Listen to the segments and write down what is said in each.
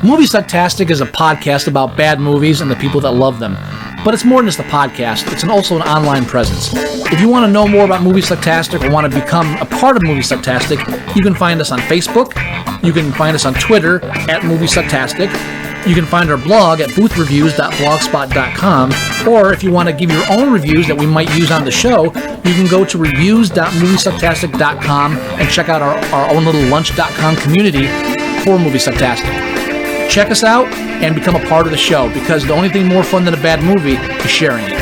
Moviesucktastic is a podcast about bad movies and the people that love them. But it's more than just a podcast, it's also an online presence. If you want to know more about Moviesucktastic or want to become a part of Moviesucktastic, you can find us on Facebook, you can find us on Twitter at Moviesucktastic, you can find our blog at boothreviews.blogspot.com, or if you want to give your own reviews that we might use on the show, you can go to reviews.moviesucktastic.com and check out our own little lunch.com community for Moviesucktastic. Check us out and become a part of the show, because the only thing more fun than a bad movie is sharing it.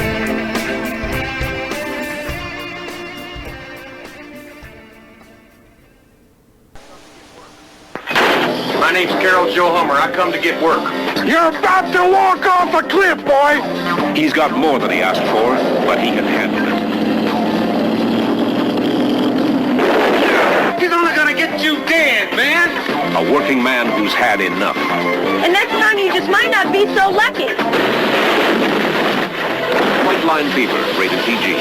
My name's Carol Joe Hummer. I come to get work. You're about to walk off a cliff, boy! He's got more than he asked for, but he can handle it. He's only gonna get you dead, man! A working man who's had enough. And next time you just might not be so lucky. White Line Fever, rated PG.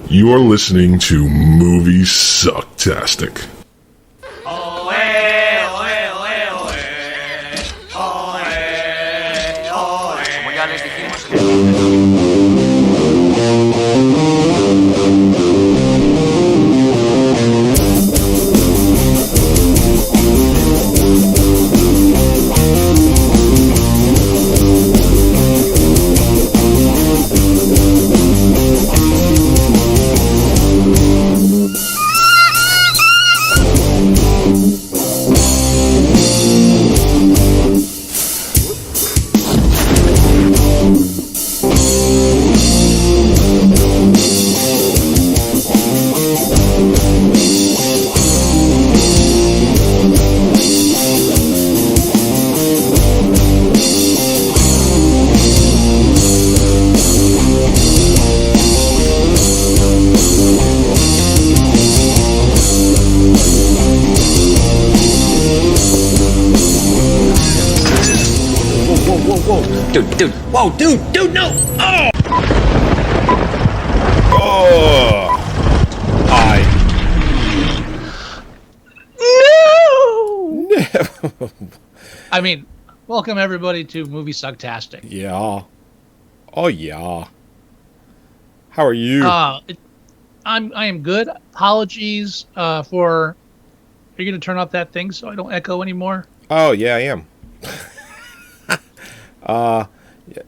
You are listening to Moviesucktastic. Dude, no! Oh! No! I mean, welcome everybody to Moviesucktastic. Yeah. Oh yeah. How are you? I am good. Apologies for. Are you going to turn off that thing so I don't echo anymore? Oh yeah, I am.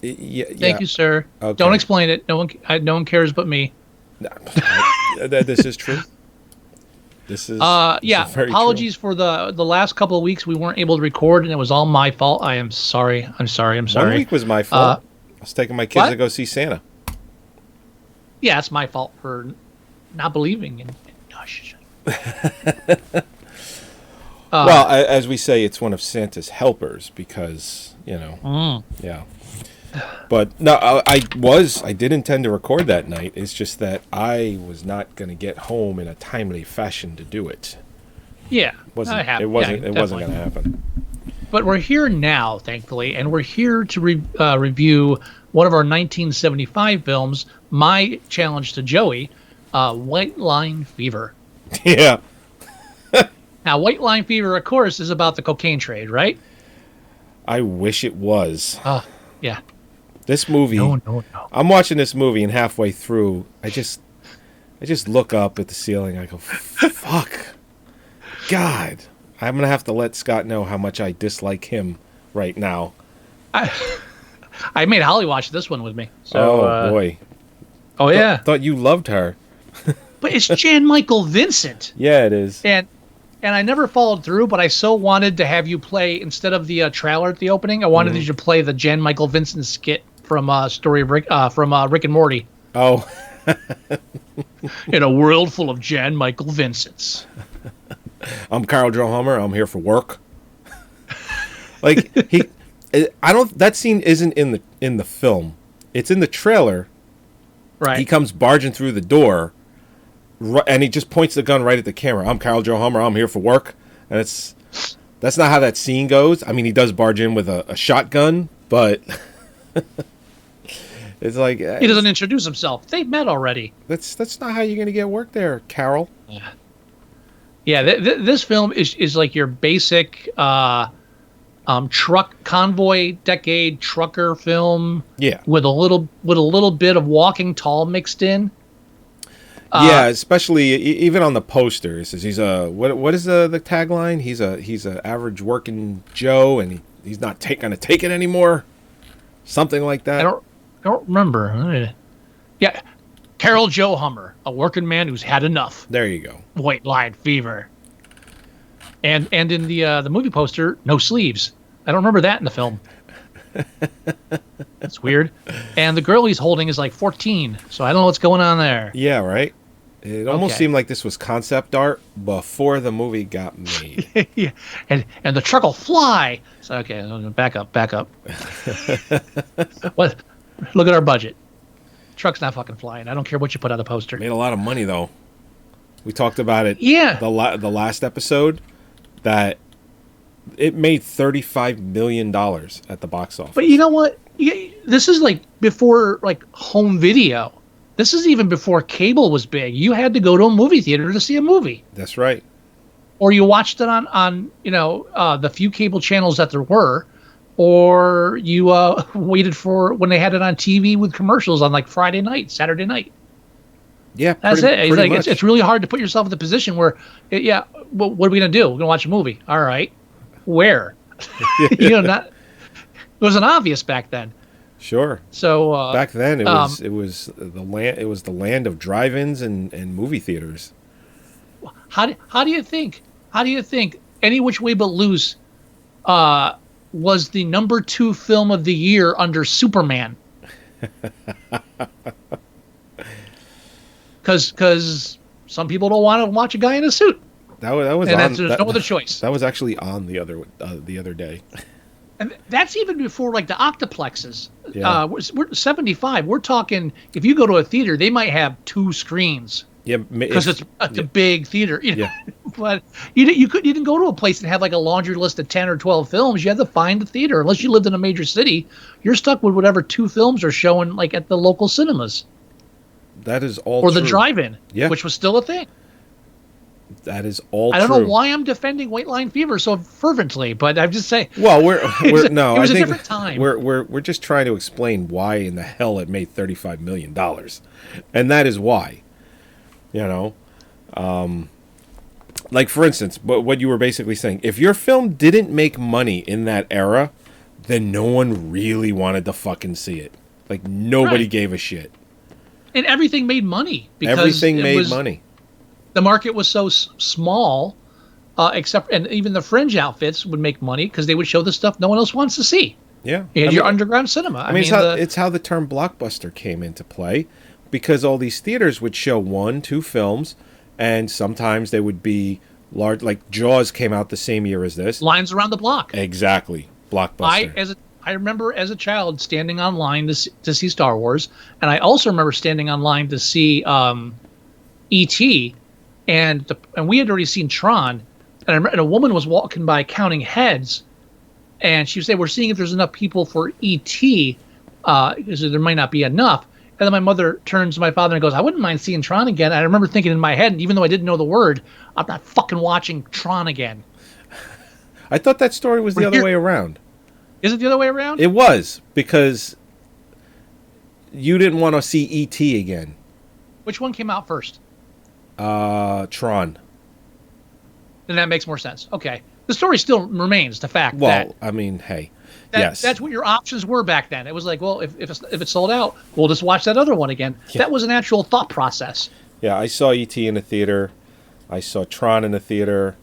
Thank you, sir. Okay. Don't explain it. No one cares but me. This is true. This is very apologies true. for the last couple of weeks we weren't able to record, and it was all my fault. I am sorry. I'm sorry. 1 week was my fault. I was taking my kids to go see Santa. Yeah, it's my fault for not believing in gosh. Well, as we say, it's one of Santa's helpers because, yeah. But no, I did intend to record that night. It's just that I was not going to get home in a timely fashion to do it. Yeah, it wasn't going to happen. But we're here now, thankfully, and we're here to review one of our 1975 films, my challenge to Joey, White Line Fever. Yeah. Now, White Line Fever, of course, is about the cocaine trade, right? I wish it was. Yeah. This movie. No. I'm watching this movie, and halfway through, I just look up at the ceiling. I go, fuck. God. I'm going to have to let Scott know how much I dislike him right now. I made Holly watch this one with me. So, oh, boy. Oh, yeah. Thought you loved her. But it's Jan Michael Vincent. Yeah, it is. And I never followed through, but I so wanted to have you play, instead of the trailer at the opening, I wanted you to play the Jan Michael Vincent skit from Story of Rick, from Rick and Morty. Oh. In a world full of Jan Michael Vincents. I'm Carl Joe Hummer. I'm here for work. Like that scene isn't in the film. It's in the trailer. Right. He comes barging through the door, and he just points the gun right at the camera. I'm Carl Joe Hummer. I'm here for work. And that's not how that scene goes. I mean, he does barge in with a shotgun, but It's like He doesn't introduce himself. They've met already. That's not how you're gonna get work there, Carol. Yeah, this film is like your basic truck convoy decade trucker film. Yeah. With a little bit of Walking Tall mixed in. Yeah, especially even on the poster, it says he's a what is the tagline? He's a average working Joe, and he's not gonna take it anymore. Something like that. I don't remember. Yeah, Carol Joe Hummer, a working man who's had enough. There you go. White line fever. And in the movie poster, no sleeves. I don't remember that in the film. That's weird. And the girl he's holding is like 14, so I don't know what's going on there. Yeah, right. It almost Okay. seemed like this was concept art before the movie got made. Yeah, and the truck will fly. So okay, back up. What? Look at our budget. Truck's not fucking flying. I don't care what you put on the poster. Made a lot of money though. We talked about it. Yeah. The last episode that it made $35 million at the box office. But you know what? This is like before like home video. This is even before cable was big. You had to go to a movie theater to see a movie, That's right. or you watched it on the few cable channels that there were, or you waited for when they had it on TV with commercials on like Friday night, Saturday night. Yeah, That's it. It's pretty like much. it's really hard to put yourself in the position where, well, what are we gonna do? We're gonna watch a movie. All right, where? It wasn't obvious back then. Sure. So Back then, it was the land of drive-ins and movie theaters. how do you think Any Which Way But Loose was the number 2 film of the year under Superman? Because some people don't want to watch a guy in a suit, That was and on. there's no other choice. That was actually on the other day. And that's even before like the octuplexes. Yeah. We're 75. We're talking if you go to a theater, they might have 2 screens Yeah, because it's a big theater. Yeah. But you didn't go to a place that had like a laundry list of 10 or 12 films. You had to find the theater. Unless you lived in a major city, you're stuck with whatever 2 films are showing like at the local cinemas That is all. or true. the drive-in, Yeah. which was still a thing. That is all. I don't true. know why I'm defending White Line Fever so fervently, but I'm just saying. Well, we're no. it was I a think different time. We're just trying to explain why in the hell it made $35 million, and that is why. Like for instance, what you were basically saying, if your film didn't make money in that era, then no one really wanted to fucking see it. Like nobody Right. gave a shit. And everything made money because Everything made money. The market was so small, except and even the fringe outfits would make money because they would show the stuff no one else wants to see. Yeah, You had your underground cinema. I mean, it's how the term blockbuster came into play, because all these theaters would show 1-2 films, and sometimes they would be large. Like Jaws came out the same year as this. lines around the block. Exactly, blockbuster. I remember as a child standing online to see Star Wars, and I also remember standing online to see E.T. and we had already seen Tron, and a woman was walking by counting heads, and she would say, "We're seeing if there's enough people for E.T. Because there might not be enough." And then my mother turns to my father and goes, "I wouldn't mind seeing Tron again." And I remember thinking in my head, even though I didn't know the word, I'm not fucking watching Tron again. I thought that story was the other way around. Is it the other way around? It was, because you didn't want to see E.T. again. Which one came out first? Tron. Then that makes more sense. Okay. The story still remains the fact Well, I mean, hey, yes. that's what your options were back then. It was like, well, if it's sold out, we'll just watch that other one again. Yeah. That was an actual thought process. Yeah, I saw E.T. in the theater. I saw Tron in the theater.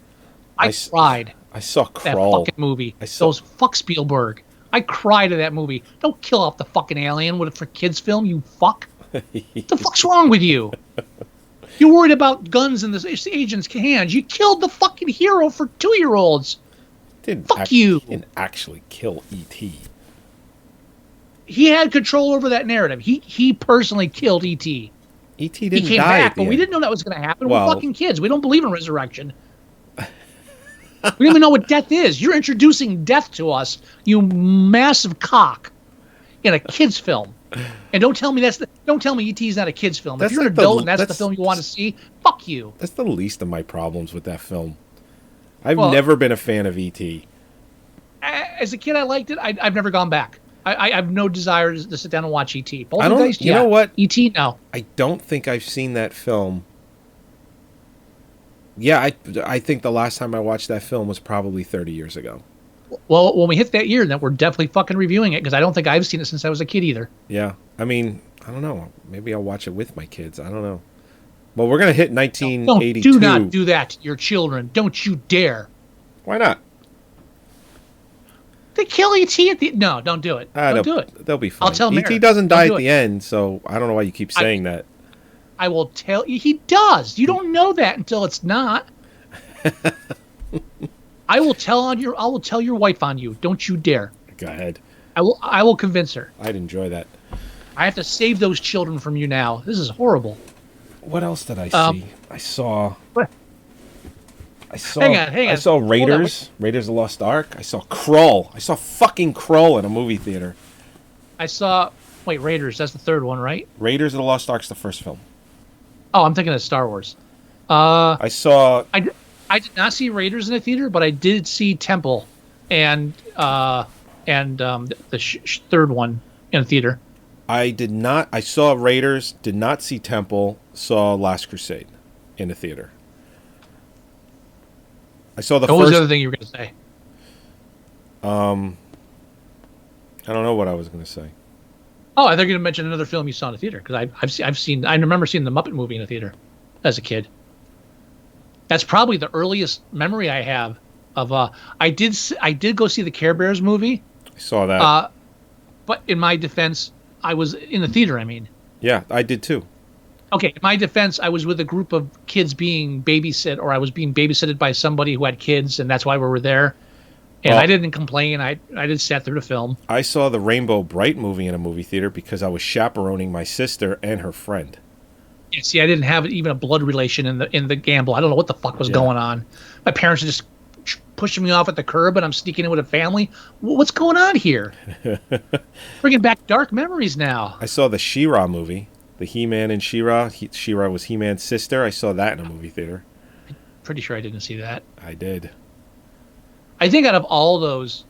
I cried I saw that Crawl. fucking movie. I saw- Those fuck Spielberg. I cried at that movie. Don't kill off the fucking alien with it for kids film, you fuck. What the fuck's wrong with you? You're worried about guns in this agent's hands. You killed the fucking hero for 2-year-olds. Fuck you. He didn't actually kill E.T. He had control over that narrative. He personally killed E.T. E.T. He didn't came die back, at the but we end. didn't know that was going to happen. Well- We're fucking kids. We don't believe in resurrection. We don't even know what death is. You're introducing death to us, you massive cock, in a kid's film. And don't tell me E.T.'s not a kid's film. That's if you're like an the- adult and that's the that's- film you want to see, fuck you. That's the least of my problems with that film. I've Well- never been a fan of E.T. As a kid, I liked it. I've never gone back. I have no desire to sit down and watch E.T. I don't. You know what? E.T. No. I don't think I've seen that film. Yeah, I think the last time I watched that film was probably 30 years ago. Well, when we hit that year, then we're definitely fucking reviewing it because I don't think I've seen it since I was a kid either. Yeah, I mean, I don't know. Maybe I'll watch it with my kids. I don't know. Well, we're gonna hit 1982. Do not do that to your children. Don't you dare. Why not? They kill E.T. at the... No, don't do it. Don't do it. They'll be fine. I'll tell E.T. Mary. doesn't Don't die do at it. the end, so I don't know why you keep saying that. I will tell you. He does. You don't know that until it's not. I will tell your wife on you. Don't you dare. Go ahead. I will convince her. I'd enjoy that. I have to save those children from you now. This is horrible. What else did I see? I saw. What? Hang on. I saw Raiders. Raiders of the Lost Ark. I saw Krull. I saw fucking Krull in a movie theater. I saw... Wait, Raiders. That's the third one, right? Raiders of the Lost Ark's the first film. Oh, I'm thinking of Star Wars. I saw. I did not see Raiders in the theater, but I did see Temple and the third one in a theater. I did not. I saw Raiders. Did not see Temple. Saw Last Crusade in a theater. I saw the What first. was the other thing you were going to say? I don't know what I was going to say. Oh, I thought you were going to mention another film you saw in the theater because I remember seeing the Muppet movie in the theater as a kid. That's probably the earliest memory I have of. I did go see the Care Bears movie. I saw that. But in my defense, I was in the theater. I mean. Yeah, I did too. Okay, in my defense, I was with a group of kids being babysit, or I was being babysitted by somebody who had kids, and that's why we were there. And Well, I didn't complain. I just sat through the film. I saw the Rainbow Bright movie in a movie theater because I was chaperoning my sister and her friend. Yeah, see, I didn't have even a blood relation in the gamble. I don't know what the fuck was going on. My parents were just pushing me off at the curb, and I'm sneaking in with a family. What's going on here? Bringing back dark memories now. I saw the She-Ra movie, the He-Man and She-Ra. She-Ra was He-Man's sister. I saw that in a movie theater. Pretty sure I didn't see that. I did. I think out of all those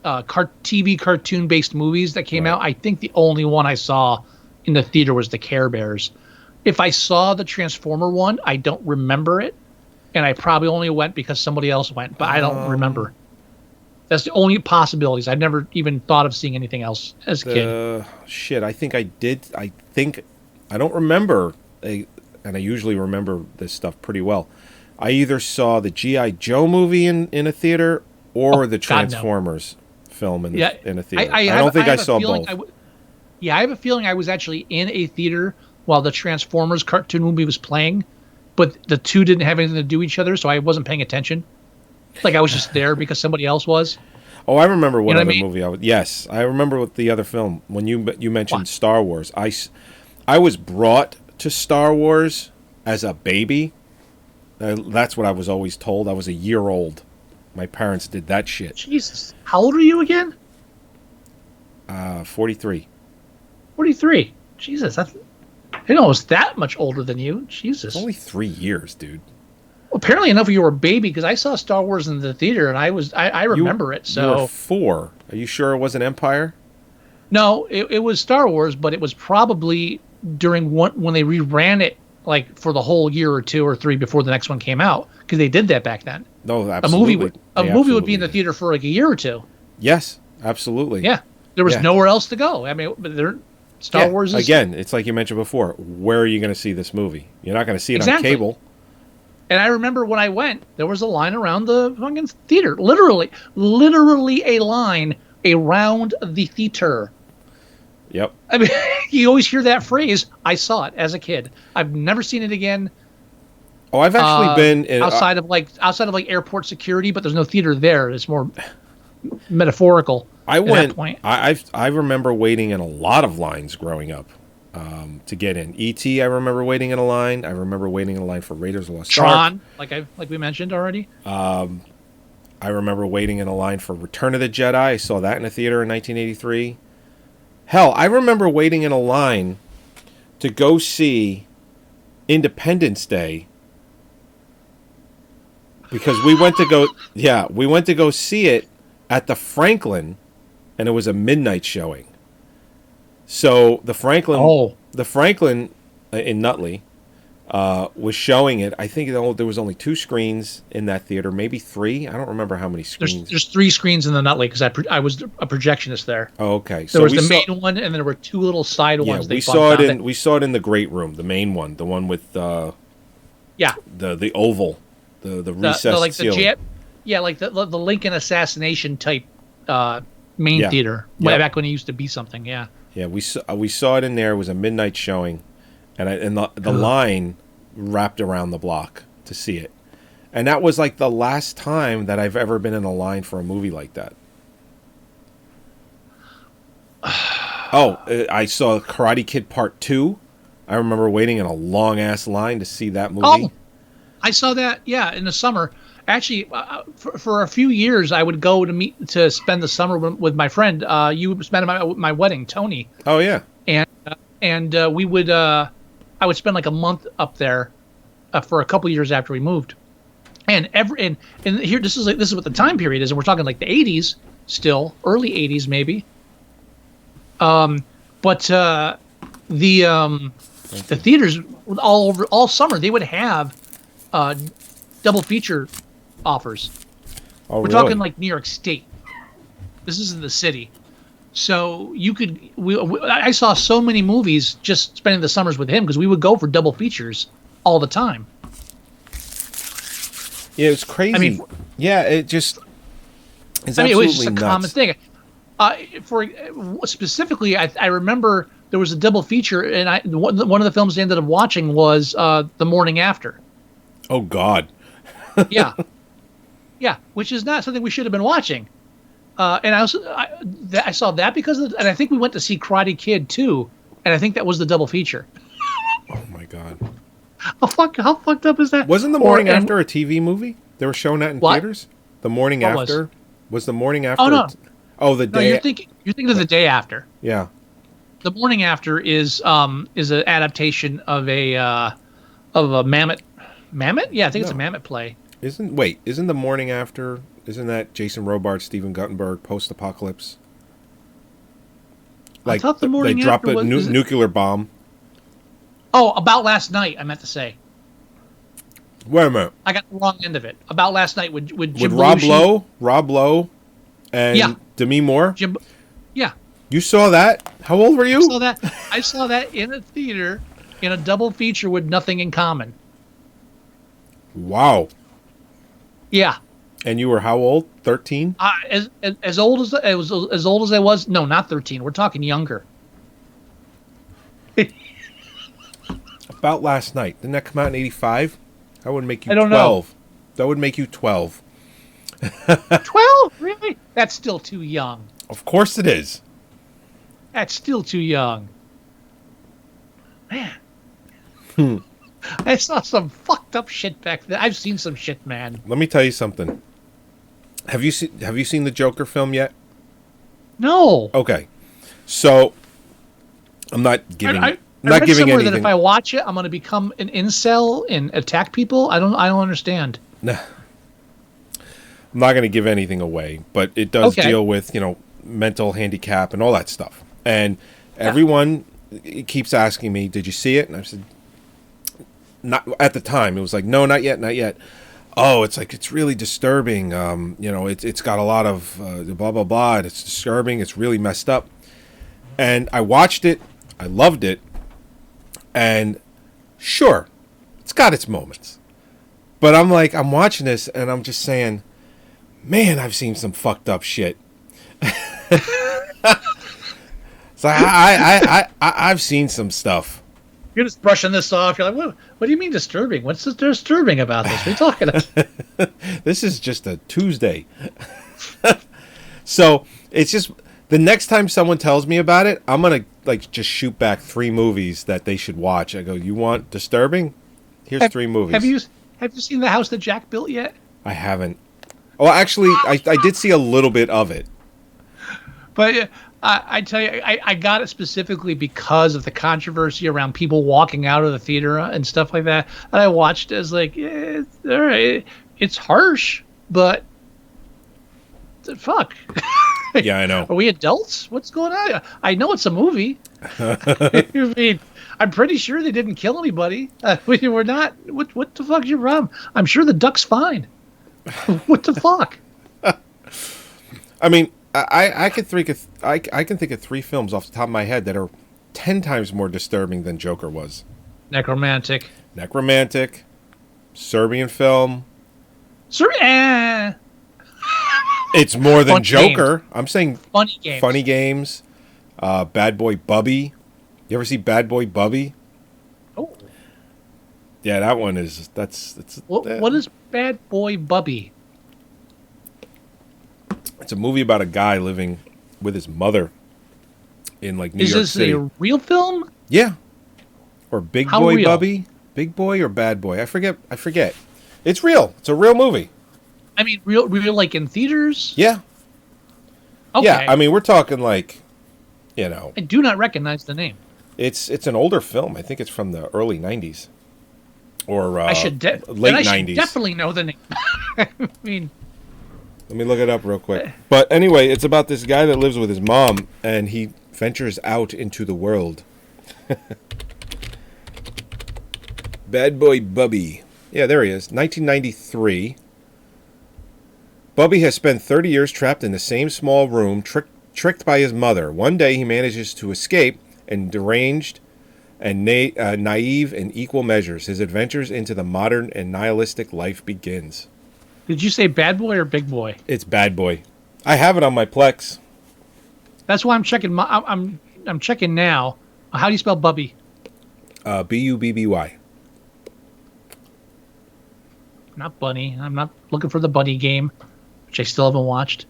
TV cartoon-based movies that came out, I think the only one I saw in the theater was the Care Bears. If I saw the Transformer one, I don't remember it, and I probably only went because somebody else went, but I don't remember. That's the only possibilities. I've never even thought of seeing anything else as a kid. Shit, I think I did. I don't remember, and I usually remember this stuff pretty well. I either saw the G.I. Joe movie in a theater or the Transformers film in a theater. I don't think I saw both. I have a feeling I was actually in a theater while the Transformers cartoon movie was playing, but the two didn't have anything to do with each other, so I wasn't paying attention. Like I was just there because somebody else was. Oh, I remember what You know other what I mean? movie I was. Yes, I remember what the other film. When you mentioned Star Wars, I was brought to Star Wars as a baby. That's what I was always told. I was a year old. My parents did that shit. Jesus. How old are you again? 43. 43. Jesus, I didn't know I was that much older than you. Jesus. It's only 3 years, dude. Well, apparently enough you were a baby because I saw Star Wars in the theater and I remember it. So you were 4. Are you sure it wasn't Empire? No, it was Star Wars, but it was probably during when they reran it, like for the whole year or 2 or 3 before the next one came out, because they did that back then. No, absolutely. A movie would be in the theater for like a year or 2. Yes, absolutely. Yeah, there was nowhere else to go. I mean, Star Wars is again. It's like you mentioned before. Where are you going to see this movie? You're not going to see it on cable. And I remember when I went, there was a line around the fucking theater. Literally a line around the theater. Yep. I mean, you always hear that phrase. I saw it as a kid. I've never seen it again. Oh, I've actually been in, outside of airport security, but there's no theater there. It's more metaphorical. I went. That point. I remember waiting in a lot of lines growing up to get in. E.T. I remember waiting in a line. I remember waiting in a line for Raiders of the Lost Ark. Tron, like we mentioned already. I remember waiting in a line for Return of the Jedi. I saw that in a theater in 1983. Hell, I remember waiting in a line to go see Independence Day because we went to go see it at the Franklin, and it was a midnight showing. So the Franklin in Nutley was showing it. I think there was only 2 screens in that theater, maybe 3. I don't remember how many screens. There's 3 screens in the Nutley because I was a projectionist there. Oh, okay. So there was the main one, and there were 2 little side ones. We saw it in the great room, the main one, the one with the oval, the recessed ceiling. Like the Lincoln assassination type main theater back when it used to be something. Yeah. Yeah, we saw it in there. It was a midnight showing, and the line wrapped around the block to see it, and that was like the last time that I've ever been in a line for a movie like that. I saw Karate Kid Part 2. I remember waiting in a long ass line to see that movie. Oh, I saw that. Yeah, in the summer. Actually, for a few years, I would go to spend the summer with my friend. You spent my wedding, Tony. Oh yeah. And we would I would spend like a month up there for a couple years after we moved. And here this is what the time period is, and we're talking like the 80s still, early 80s maybe. But the theaters all summer they would have double feature offers. Oh, we're talking like New York State. This isn't the city. So you could. I saw so many movies just spending the summers with him because we would go for double features all the time. Yeah, it was crazy. I mean, it just. It's it was just a nuts. common thing. For specifically, I remember there was a double feature, and one of the films I ended up watching was The Morning After. Oh God. Yeah. Yeah, which is not something we should have been watching. And I saw that and I think we went to see Karate Kid too, and I think that was the double feature. Oh my God. How fucked up is that? Wasn't The Morning After a TV movie? They were showing that in theaters? The Morning After? Was The Morning After? Oh no. The day. No, you're thinking of The Day After. Yeah. The Morning After is an adaptation of a Mammoth. Mammoth? Yeah, I think it's a Mammoth play. Isn't The Morning After? Isn't that Jason Robart, Steven Guttenberg post-apocalypse? I thought The Morning After they drop a was nuclear bomb. Oh, About Last Night. I meant to say. Wait a minute. I got the wrong end of it. About Last Night with Jim Rob Lowe, and Demi Moore. Yeah. You saw that? How old were you? I saw that in a theater in a double feature with Nothing in Common. Wow. Yeah. And you were how old? 13? As old as I was. No, not 13. We're talking younger. About Last Night. Didn't that come out in 85? That would make you 12. I don't know. That would make you 12. 12? Really? That's still too young. Of course it is. That's still too young. Man. I saw some fucked up shit back then. I've seen some shit, man. Let me tell you something. Have you seen the Joker film yet? No. Okay. So I'm not giving I not read giving somewhere anything. that if I watch it, I'm going to become an incel and attack people. I don't understand. Nah. I'm not going to give anything away, but it does deal with, mental handicap and all that stuff. And everyone keeps asking me, "Did you see it?" And I said, "Not at the time." It was like, "No, not yet, not yet." Oh, it's really disturbing. It's got a lot of blah blah blah. It's disturbing. It's really messed up. And I watched it. I loved it. And sure, it's got its moments. But I'm watching this and I'm just saying, man, I've seen some fucked up shit. So I've seen some stuff. You're just brushing this off. You're like, what do you mean disturbing? What's disturbing about this? What are you talking about? This is just a Tuesday. So it's just the next time someone tells me about it, I'm going to just shoot back 3 movies that they should watch. I go, you want disturbing? Here's 3 movies. Have you seen The House That Jack Built yet? I haven't. Well, actually, I did see a little bit of it. But I tell you, I got it specifically because of the controversy around people walking out of the theater and stuff like that. And I watched it as like, all right, it's harsh, but fuck. Yeah, I know. Are we adults? What's going on? I know it's a movie. I mean, I'm pretty sure they didn't kill anybody. We're not. What the fuck's your problem? I'm sure the duck's fine. What the fuck? I mean, I can think of 3 films off the top of my head that are 10 times more disturbing than Joker was. Necromantic, Serbian film. Sir, It's more than Funny Joker. Games. I'm saying Funny Games. Bad Boy Bubby. You ever see Bad Boy Bubby? Oh, Yeah, that one is. what is Bad Boy Bubby? It's a movie about a guy living with his mother in like New Is York this City. a real film? Yeah. Or Big How Boy real? Bubby? Big Boy or Bad Boy? I forget. It's real. It's a real movie. I mean, real like in theaters? Yeah. Okay. Yeah, I mean, we're talking like, you know, I do not recognize the name. it's an older film. I think it's from the early 90s. Or I should late I should 90s. definitely know the name. I mean, Let me look it up real quick. But anyway, it's about this guy that lives with his mom, and he ventures out into the world. Bad Boy Bubby. Yeah, there he is. 1993. Bubby has spent 30 years trapped in the same small room, tricked by his mother. One day he manages to escape, and deranged and naive in equal measures. His adventures into the modern and nihilistic life begins. did you say Bad Boy or Big Boy? It's Bad Boy. I have it on my Plex. That's why I'm checking. I'm checking now. How do you spell Bubby? Bubby. Not Bunny. I'm not looking for the Bunny game, which I still haven't watched.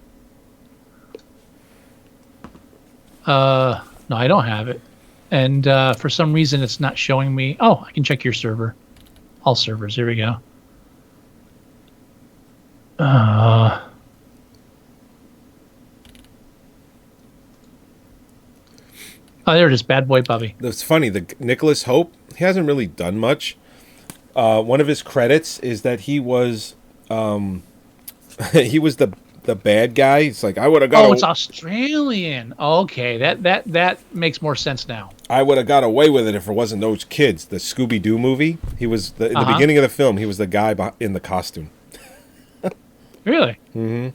No, I don't have it. And for some reason, it's not showing me. Oh, I can check your server. All servers. Here we go. Oh, there it is. Bad Boy Bubby. It's funny. The Nicholas Hope, he hasn't really done much. One of his credits is that he was he was the bad guy. It's like I would have got. Oh, it's Australian. Okay, that makes more sense now. I would have got away with it if it wasn't those kids. The Scooby Doo movie. He was in the beginning of the film. He was the guy in the costume. Really? Mm-hmm.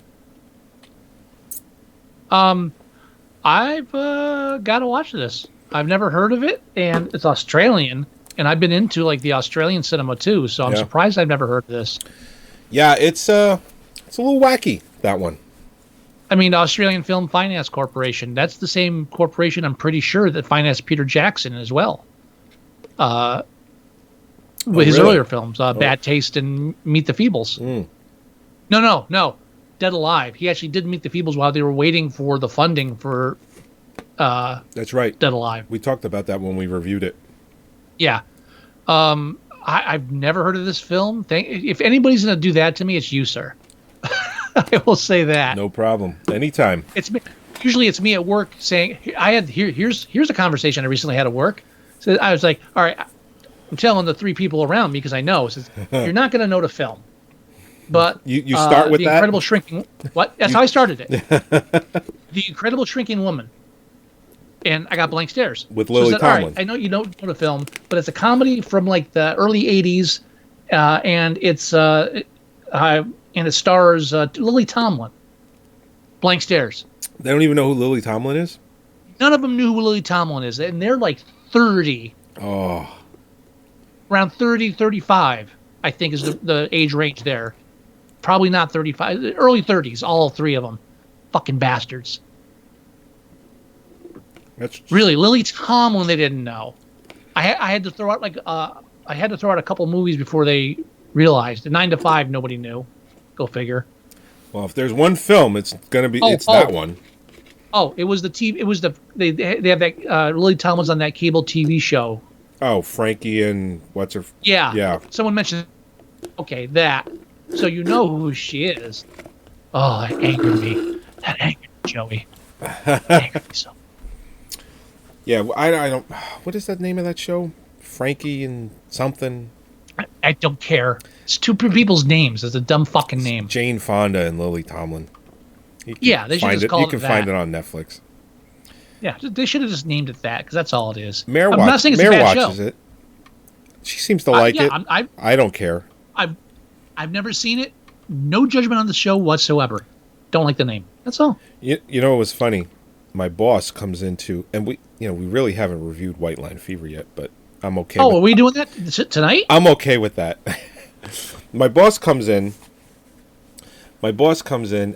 I've got to watch this. I've never heard of it, and it's Australian, and I've been into like the Australian cinema too. So I'm surprised I've never heard of this. Yeah, it's a little wacky, that one. I mean, Australian Film Finance Corporation. That's the same corporation, I'm pretty sure, that financed Peter Jackson as well. With his earlier films, Bad Taste and Meet the Feebles. Mm. No. Dead Alive. He actually did Meet the Feebles while they were waiting for the funding for That's right. Dead Alive. We talked about that when we reviewed it. Yeah. I've never heard of this film. If anybody's going to do that to me, it's you, sir. I will say that. No problem. Anytime. Usually it's me at work saying, here's a conversation I recently had at work. So I was like, all right, I'm telling the 3 people around me because I know. Says, you're not going to know the film. But you start with the that? Incredible Shrinking... What? That's how I started it. The Incredible Shrinking Woman. And I got blank stares. With Lily Tomlin. All right, I know you don't know the film, but it's a comedy from like the early 80s, and it stars Lily Tomlin. Blank stares. They don't even know who Lily Tomlin is? None of them knew who Lily Tomlin is, and they're like 30. Oh. Around 30, 35, I think is the age range there. Probably not 35. Early 30s, all 3 of them. Fucking bastards. That's Really, Lily Tomlin, they didn't know. I had to throw out a couple movies before they realized. 9 to 5, nobody knew. Go figure. Well, if there's one film, it's gonna be that one. Oh, it was the TV. It was they have that Lily Tomlin's on that cable TV show. Oh, Frankie and what's her? Yeah. Yeah. Someone mentioned. Okay, that. So you know who she is. Oh, that angered me. That angered Joey. So. Yeah, I don't. What is that name of that show? Frankie and something. I don't care. It's two people's names. It's a dumb fucking name. Jane Fonda and Lily Tomlin. Yeah, they should just call it that. You can find it on Netflix. Yeah, they should have just named it that because that's all it is. Mare I'm not saying it's a bad watches show. it. She seems to like it. I don't care. I've never seen it. No judgment on the show whatsoever. Don't like the name. That's all. You know what was funny? My boss comes into, and we really haven't reviewed White Line Fever yet, but I'm okay. Oh, are we doing that tonight? I'm okay with that. My boss comes in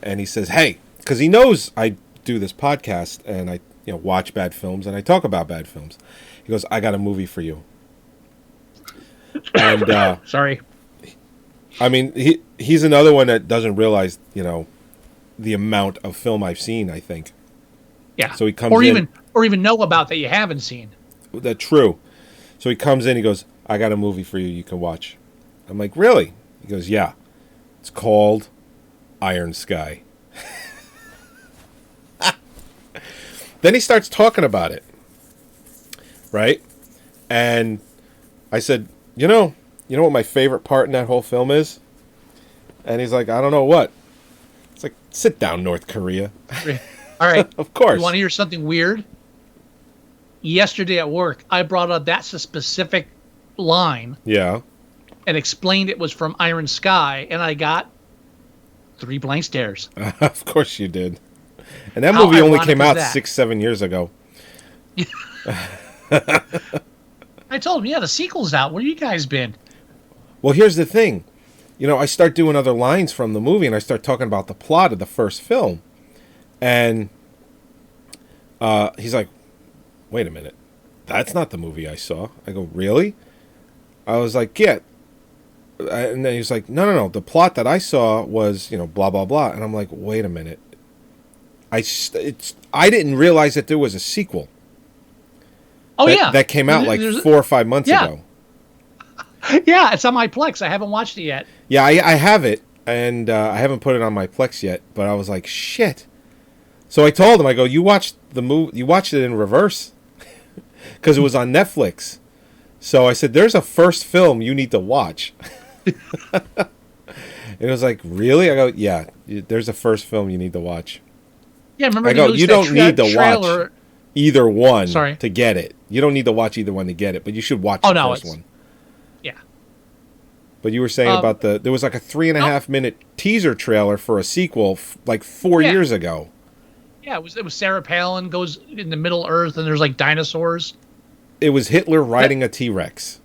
and he says, "Hey," because he knows I do this podcast and I watch bad films and I talk about bad films. He goes, "I got a movie for you." And sorry. I mean, he's another one that doesn't realize the amount of film I've seen. I think. Yeah. So he comes in, or even know about that you haven't seen. That's true. So he comes in. He goes, "I got a movie for you. You can watch." I'm like, "Really?" He goes, "Yeah. It's called Iron Sky." Then he starts talking about it, right? And I said, you know what my favorite part in that whole film is?" And he's like, "I don't know what." It's like, sit down, North Korea. All right. Of course. You want to hear something weird? Yesterday at work, I brought up that's a specific line. Yeah. And explained it was from Iron Sky, and I got 3 blank stares. Of course you did. And that movie only came out 6-7 years ago. I told him, yeah, the sequel's out. Where you guys been? Well, here's the thing. I start doing other lines from the movie, and I start talking about the plot of the first film. And he's like, "Wait a minute. That's not the movie I saw." I go, "Really?" I was like, "Yeah." And then he's like, No. The plot that I saw was, blah, blah, blah. And I'm like, wait a minute. I didn't realize that there was a sequel. Oh, yeah. That came out like 4 or 5 months ago. Yeah, it's on my Plex. I haven't watched it yet. Yeah, I have it, and I haven't put it on my Plex yet, but I was like, shit. So I told him, I go, "You watched the movie? You watched it in reverse?" Because it was on Netflix. So I said, "There's a first film you need to watch." And it was like, "Really?" I go, "Yeah, there's a first film you need to watch." Yeah, remember? I go, "You don't need to watch either one to get it. You don't need to watch either one to get it, but you should watch the first one." Yeah. But you were saying about there was like a 3.5 minute teaser trailer for a sequel like 4 years ago. Yeah, it was Sarah Palin goes in the Middle Earth and there's like dinosaurs. It was Hitler riding a T-Rex.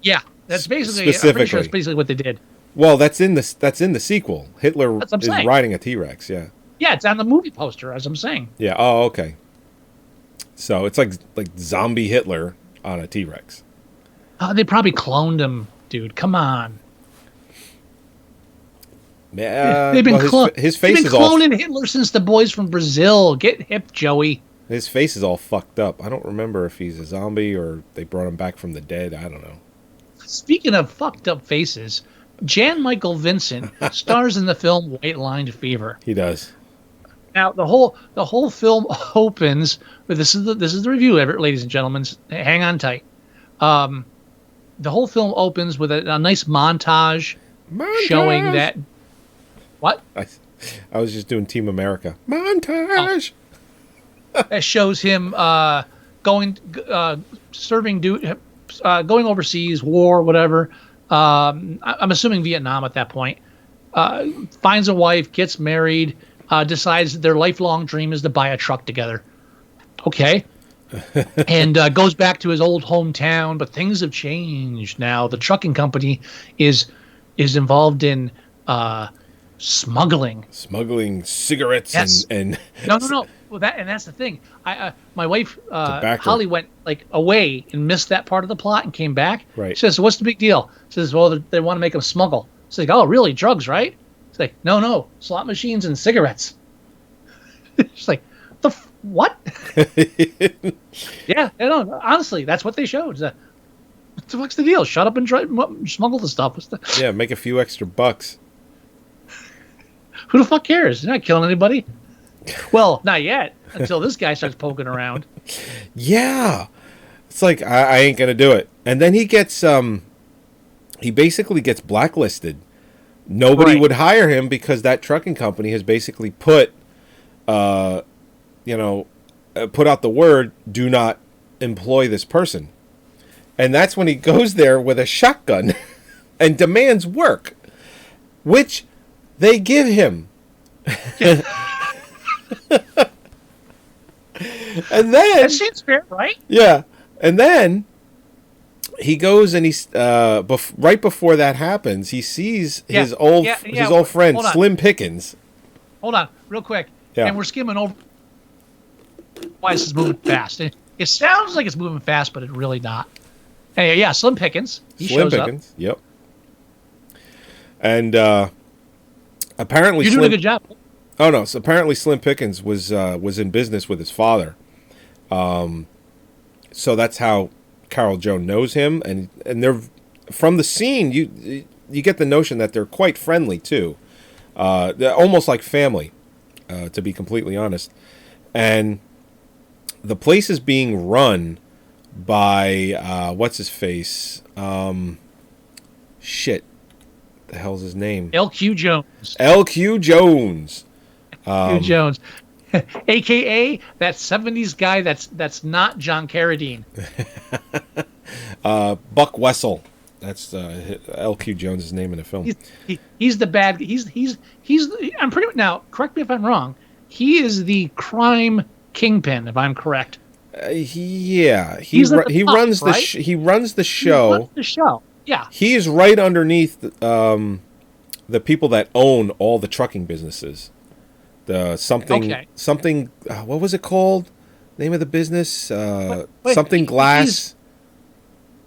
Yeah, that's basically. I'm pretty sure that's basically what they did. Well, that's in the sequel. Hitler is riding a T-Rex. Yeah. Yeah, it's on the movie poster, as I'm saying. Yeah. Oh, okay. So it's like zombie Hitler on a T-Rex. They probably cloned him, dude. Come on. They've been his face is cloning Hitler since the boys from Brazil. Get hip, Joey. His face is all fucked up. I don't remember if he's a zombie or they brought him back from the dead. I don't know. Speaking of fucked up faces, Jan Michael Vincent stars in the film White Line Fever. He does. Now the whole film opens with this is the review, ladies and gentlemen. Hang on tight. The whole film opens with a nice montage showing that. What? I was just doing Team America montage. That shows him going overseas, war, whatever. I'm assuming Vietnam at that point. Finds a wife, gets married, decides that their lifelong dream is to buy a truck together. Okay. And goes back to his old hometown, but things have changed now. The trucking company is involved in smuggling cigarettes and no. Well, that's the thing. My wife Holly went like away and missed that part of the plot and came back. Right. She says, "What's the big deal?" She says, "Well, they want to make them smuggle." She's like, "Oh, really? Drugs, right?" It's like, "No, slot machines and cigarettes." She's like, "What?" Yeah, no. Honestly, that's what they showed. What the fuck's the deal? Shut up and smuggle the stuff. Yeah, make a few extra bucks. Who the fuck cares? You're not killing anybody. Well, not yet, until this guy starts poking around. Yeah. It's like, I ain't going to do it. And then he gets, he basically gets blacklisted. Nobody would hire him because that trucking company has basically put out the word, do not employ this person. And that's when he goes there with a shotgun and demands work, which they give him. And then that seems fair, right? Yeah. And then he goes and he's right before that happens, he sees his old friend Slim Pickens. Hold on, real quick. Yeah. And we're skimming over why this is moving fast. It sounds like it's moving fast, but it's really not. Anyway, yeah, Slim Pickens. He shows up. Yep. And apparently you're doing a good job. Oh no! So apparently Slim Pickens was in business with his father. So that's how Carol Joan knows him, and they're from the scene. You get the notion that they're quite friendly too. They're almost like family, to be completely honest. And the place is being run by what's his face? Shit, the hell's his name? L.Q. Jones. L.Q. Jones. Q Jones, a.k.a. that 70s guy that's not John Carradine. Buck Wessel. That's L.Q. Jones' name in the film. He's the bad. He's. I'm pretty now. Correct me if I'm wrong. He is the crime kingpin, if I'm correct. Yeah, he runs the he runs the show. He runs the show. Yeah. He is right underneath the people that own all the trucking businesses. The something. What was it called? Name of the business? Something Glass.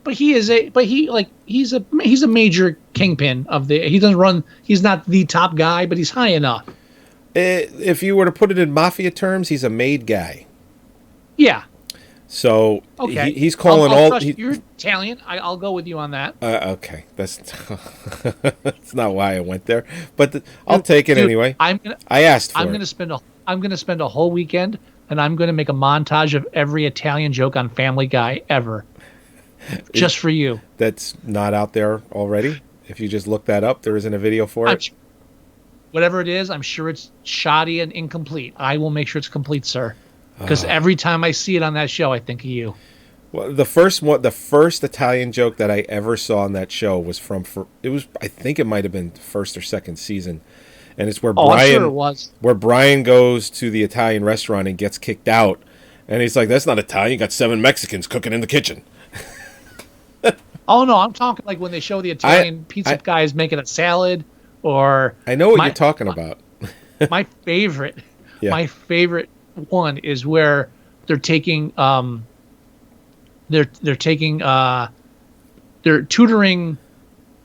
He's a major kingpin of the. He doesn't run. He's not the top guy, but he's high enough. If you were to put it in mafia terms, he's a made guy. Yeah. So okay. He's calling You're Italian. I'll go with you on that. Okay, that's not why I went there, but I'll take it anyway. I asked for it. I'm gonna spend a whole weekend, and I'm gonna make a montage of every Italian joke on Family Guy ever, just for you. That's not out there already. If you just look that up, there isn't a video for it. Whatever it is, I'm sure it's shoddy and incomplete. I will make sure it's complete, sir. Because every time I see it on that show, I think of you. Well, the first Italian joke that I ever saw on that show was I think it might have been the first or second season, and it's where where Brian goes to the Italian restaurant and gets kicked out, and he's like, "That's not Italian. You got 7 Mexicans cooking in the kitchen." Oh no, I'm talking like when they show the Italian pizza guys making a salad, or I know what you're talking about. My favorite one is where they're taking they're tutoring.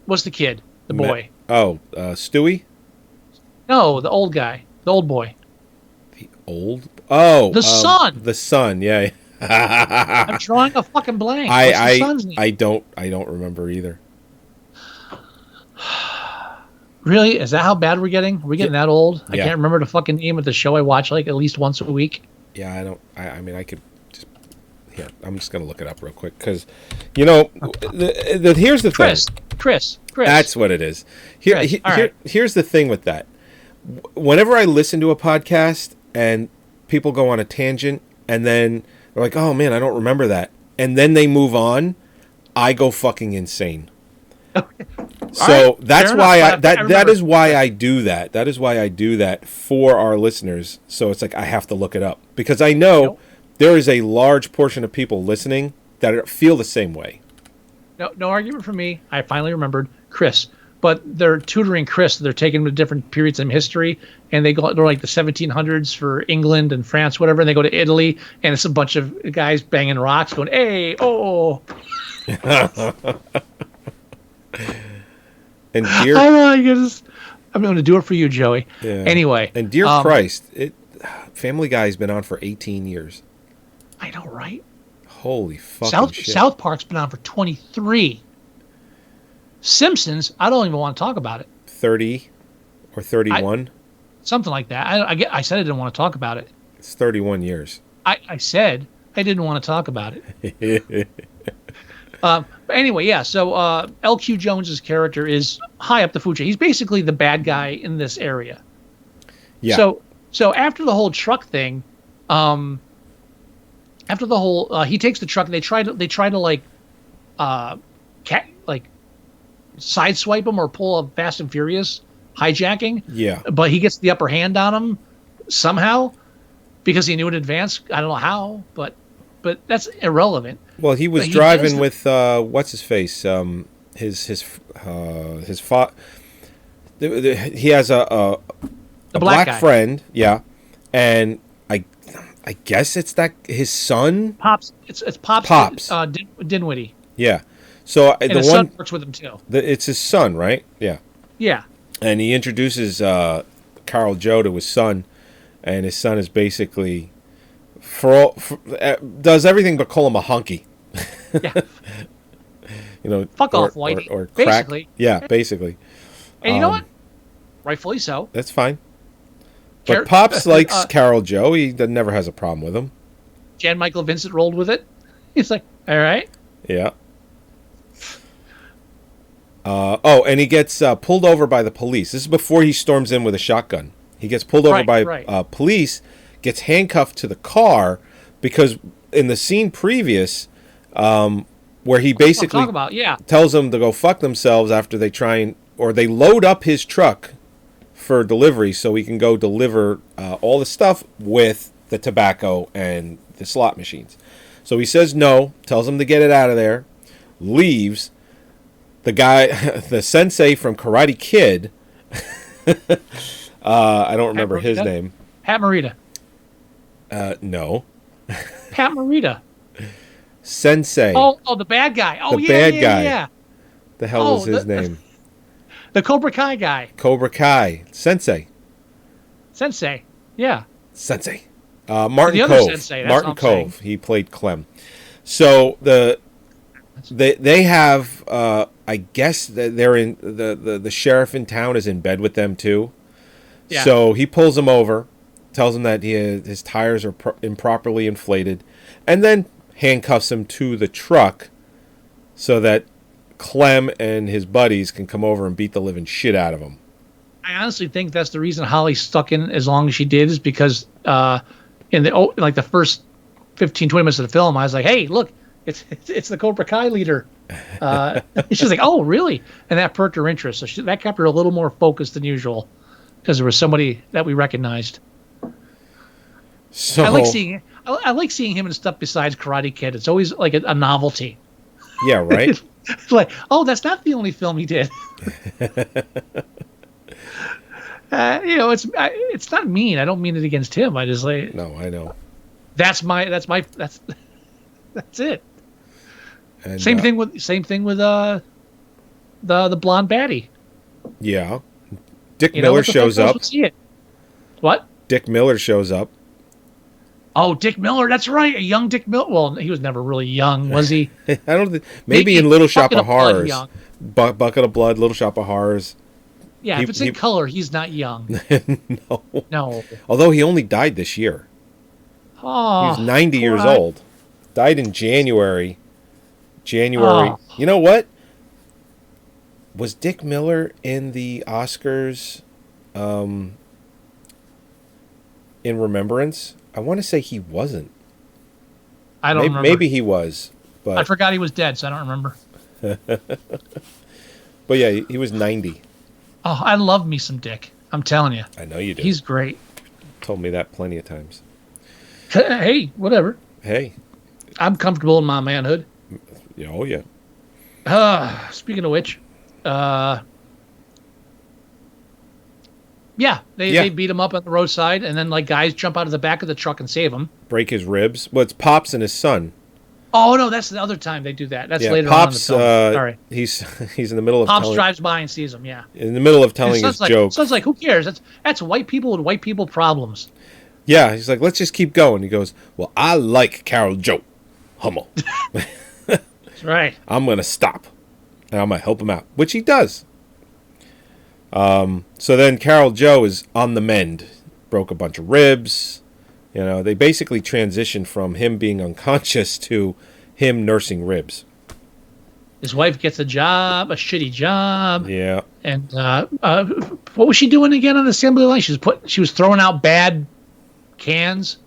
What's the kid? The boy. Stewie? No, the old guy. The old boy. The son. The son, yeah. I'm drawing a fucking blank. What's the son's name? I don't remember either. Really? Is that how bad we're getting? Are we getting that old? I can't remember the fucking name of the show I watch like at least once a week. Yeah, I don't. I mean, I could just. Yeah, I'm just gonna look it up real quick because, here's the thing. Chris. That's what it is. Here's the thing with that. Whenever I listen to a podcast and people go on a tangent and then they're like, "Oh man, I don't remember that," and then they move on, I go fucking insane. So that's why that is why I do that. That is why I do that for our listeners. So it's like I have to look it up because I know there is a large portion of people listening that feel the same way. No argument from me. I finally remembered Chris, but they're tutoring Chris. They're taking him to different periods in history, and they're like the 1700s for England and France, whatever. And they go to Italy, and it's a bunch of guys banging rocks, going, "Hey, oh." And I'm going to do it for you, Joey. Yeah. Anyway. And dear Christ, Family Guy's been on for 18 years. I know, right? Holy fucking shit. South Park's been on for 23. Simpsons, I don't even want to talk about it. 30 or 31. something like that. I said I didn't want to talk about it. It's 31 years. I said I didn't want to talk about it. But anyway, yeah. So L.Q. Jones's character is high up the food chain. He's basically the bad guy in this area. Yeah. So after the whole truck thing, after the whole, he takes the truck. And they try to like sideswipe him or pull a Fast and Furious hijacking. Yeah. But he gets the upper hand on him somehow because he knew in advance. I don't know how, but that's irrelevant. Well, he was driving with what's his face? His he has a black friend, yeah, and I guess it's that his son. Pops. It's Pops. Dinwiddie. Yeah. So and his son works with him too. It's his son, right? Yeah. Yeah. And he introduces Carl Joe to his son, and his son is basically does everything but call him a hunky. Yeah. Fuck off, Whitey. Or crack. Basically. Yeah, basically. And you know what? Rightfully so. That's fine. But Pops likes Carol Joe. He never has a problem with him. Jan Michael Vincent rolled with it. He's like, all right. Yeah. And he gets pulled over by the police. This is before he storms in with a shotgun. He gets pulled over by police, gets handcuffed to the car because in the scene previous, where he basically tells them to go fuck themselves after they they load up his truck for delivery so he can go deliver all the stuff with the tobacco and the slot machines. So he says no, tells them to get it out of there, leaves. The guy, the sensei from Karate Kid, I don't remember his name. Pat Morita. No. Pat Morita. Sensei. Oh, the bad guy. Oh, the bad guy. Yeah. The hell was his name? The Cobra Kai guy. Cobra Kai. Sensei. Yeah. Sensei. Martin the Cove. Other sensei, Martin Cove. He played Clem. So they have I guess they're in the sheriff in town is in bed with them too. Yeah. So he pulls him over, tells him that his tires are improperly inflated, and then handcuffs him to the truck so that Clem and his buddies can come over and beat the living shit out of him. I honestly think that's the reason Holly stuck in as long as she did, is because in the first 15, 20 minutes of the film, I was like, hey, look, it's the Cobra Kai leader. She's like, oh, really? And that perked her interest. So that kept her a little more focused than usual because there was somebody that we recognized. So I like seeing him in stuff besides Karate Kid. It's always like a novelty. Yeah, right? It's like, oh, that's not the only film he did. It's not mean. I don't mean it against him. I just like. No, I know. That's it. And, same thing with the blonde baddie. Yeah, Dick Miller shows up. What? Dick Miller shows up. Oh, Dick Miller. That's right, a young Dick Miller. Well, he was never really young, was he? I don't think. Maybe in Little Shop of Horrors. Bucket of Blood, Little Shop of Horrors. Yeah, if it's in color, he's not young. No. Although he only died this year. Oh, he was 90 years old. Died in January. You know what? Was Dick Miller in the Oscars in Remembrance? I want to say he wasn't. I don't remember. Maybe he was. But I forgot he was dead, so I don't remember. But yeah, he was 90. Oh, I love me some Dick. I'm telling you. I know you do. He's great. Told me that plenty of times. Hey, whatever. Hey. I'm comfortable in my manhood. Oh, yeah. Speaking of which, they beat him up on the roadside, and then like guys jump out of the back of the truck and save him. Break his ribs. Well, it's Pops and his son. Oh no, that's the other time they do that. That's later on in the film. Sorry, he's in the middle of. Pops drives by and sees him. Yeah, in the middle of telling his joke. So it's like, who cares? That's white people with white people problems. Yeah, he's like, let's just keep going. He goes, well, I like Carol Joe Hummel. That's right. I'm gonna stop, and I'm gonna help him out, which he does. So then Carol Joe is on the mend. Broke a bunch of ribs. You know, they basically transitioned from him being unconscious to him nursing ribs. His wife gets a shitty job. Yeah. And what was she doing again on the assembly line? She was throwing out bad cans.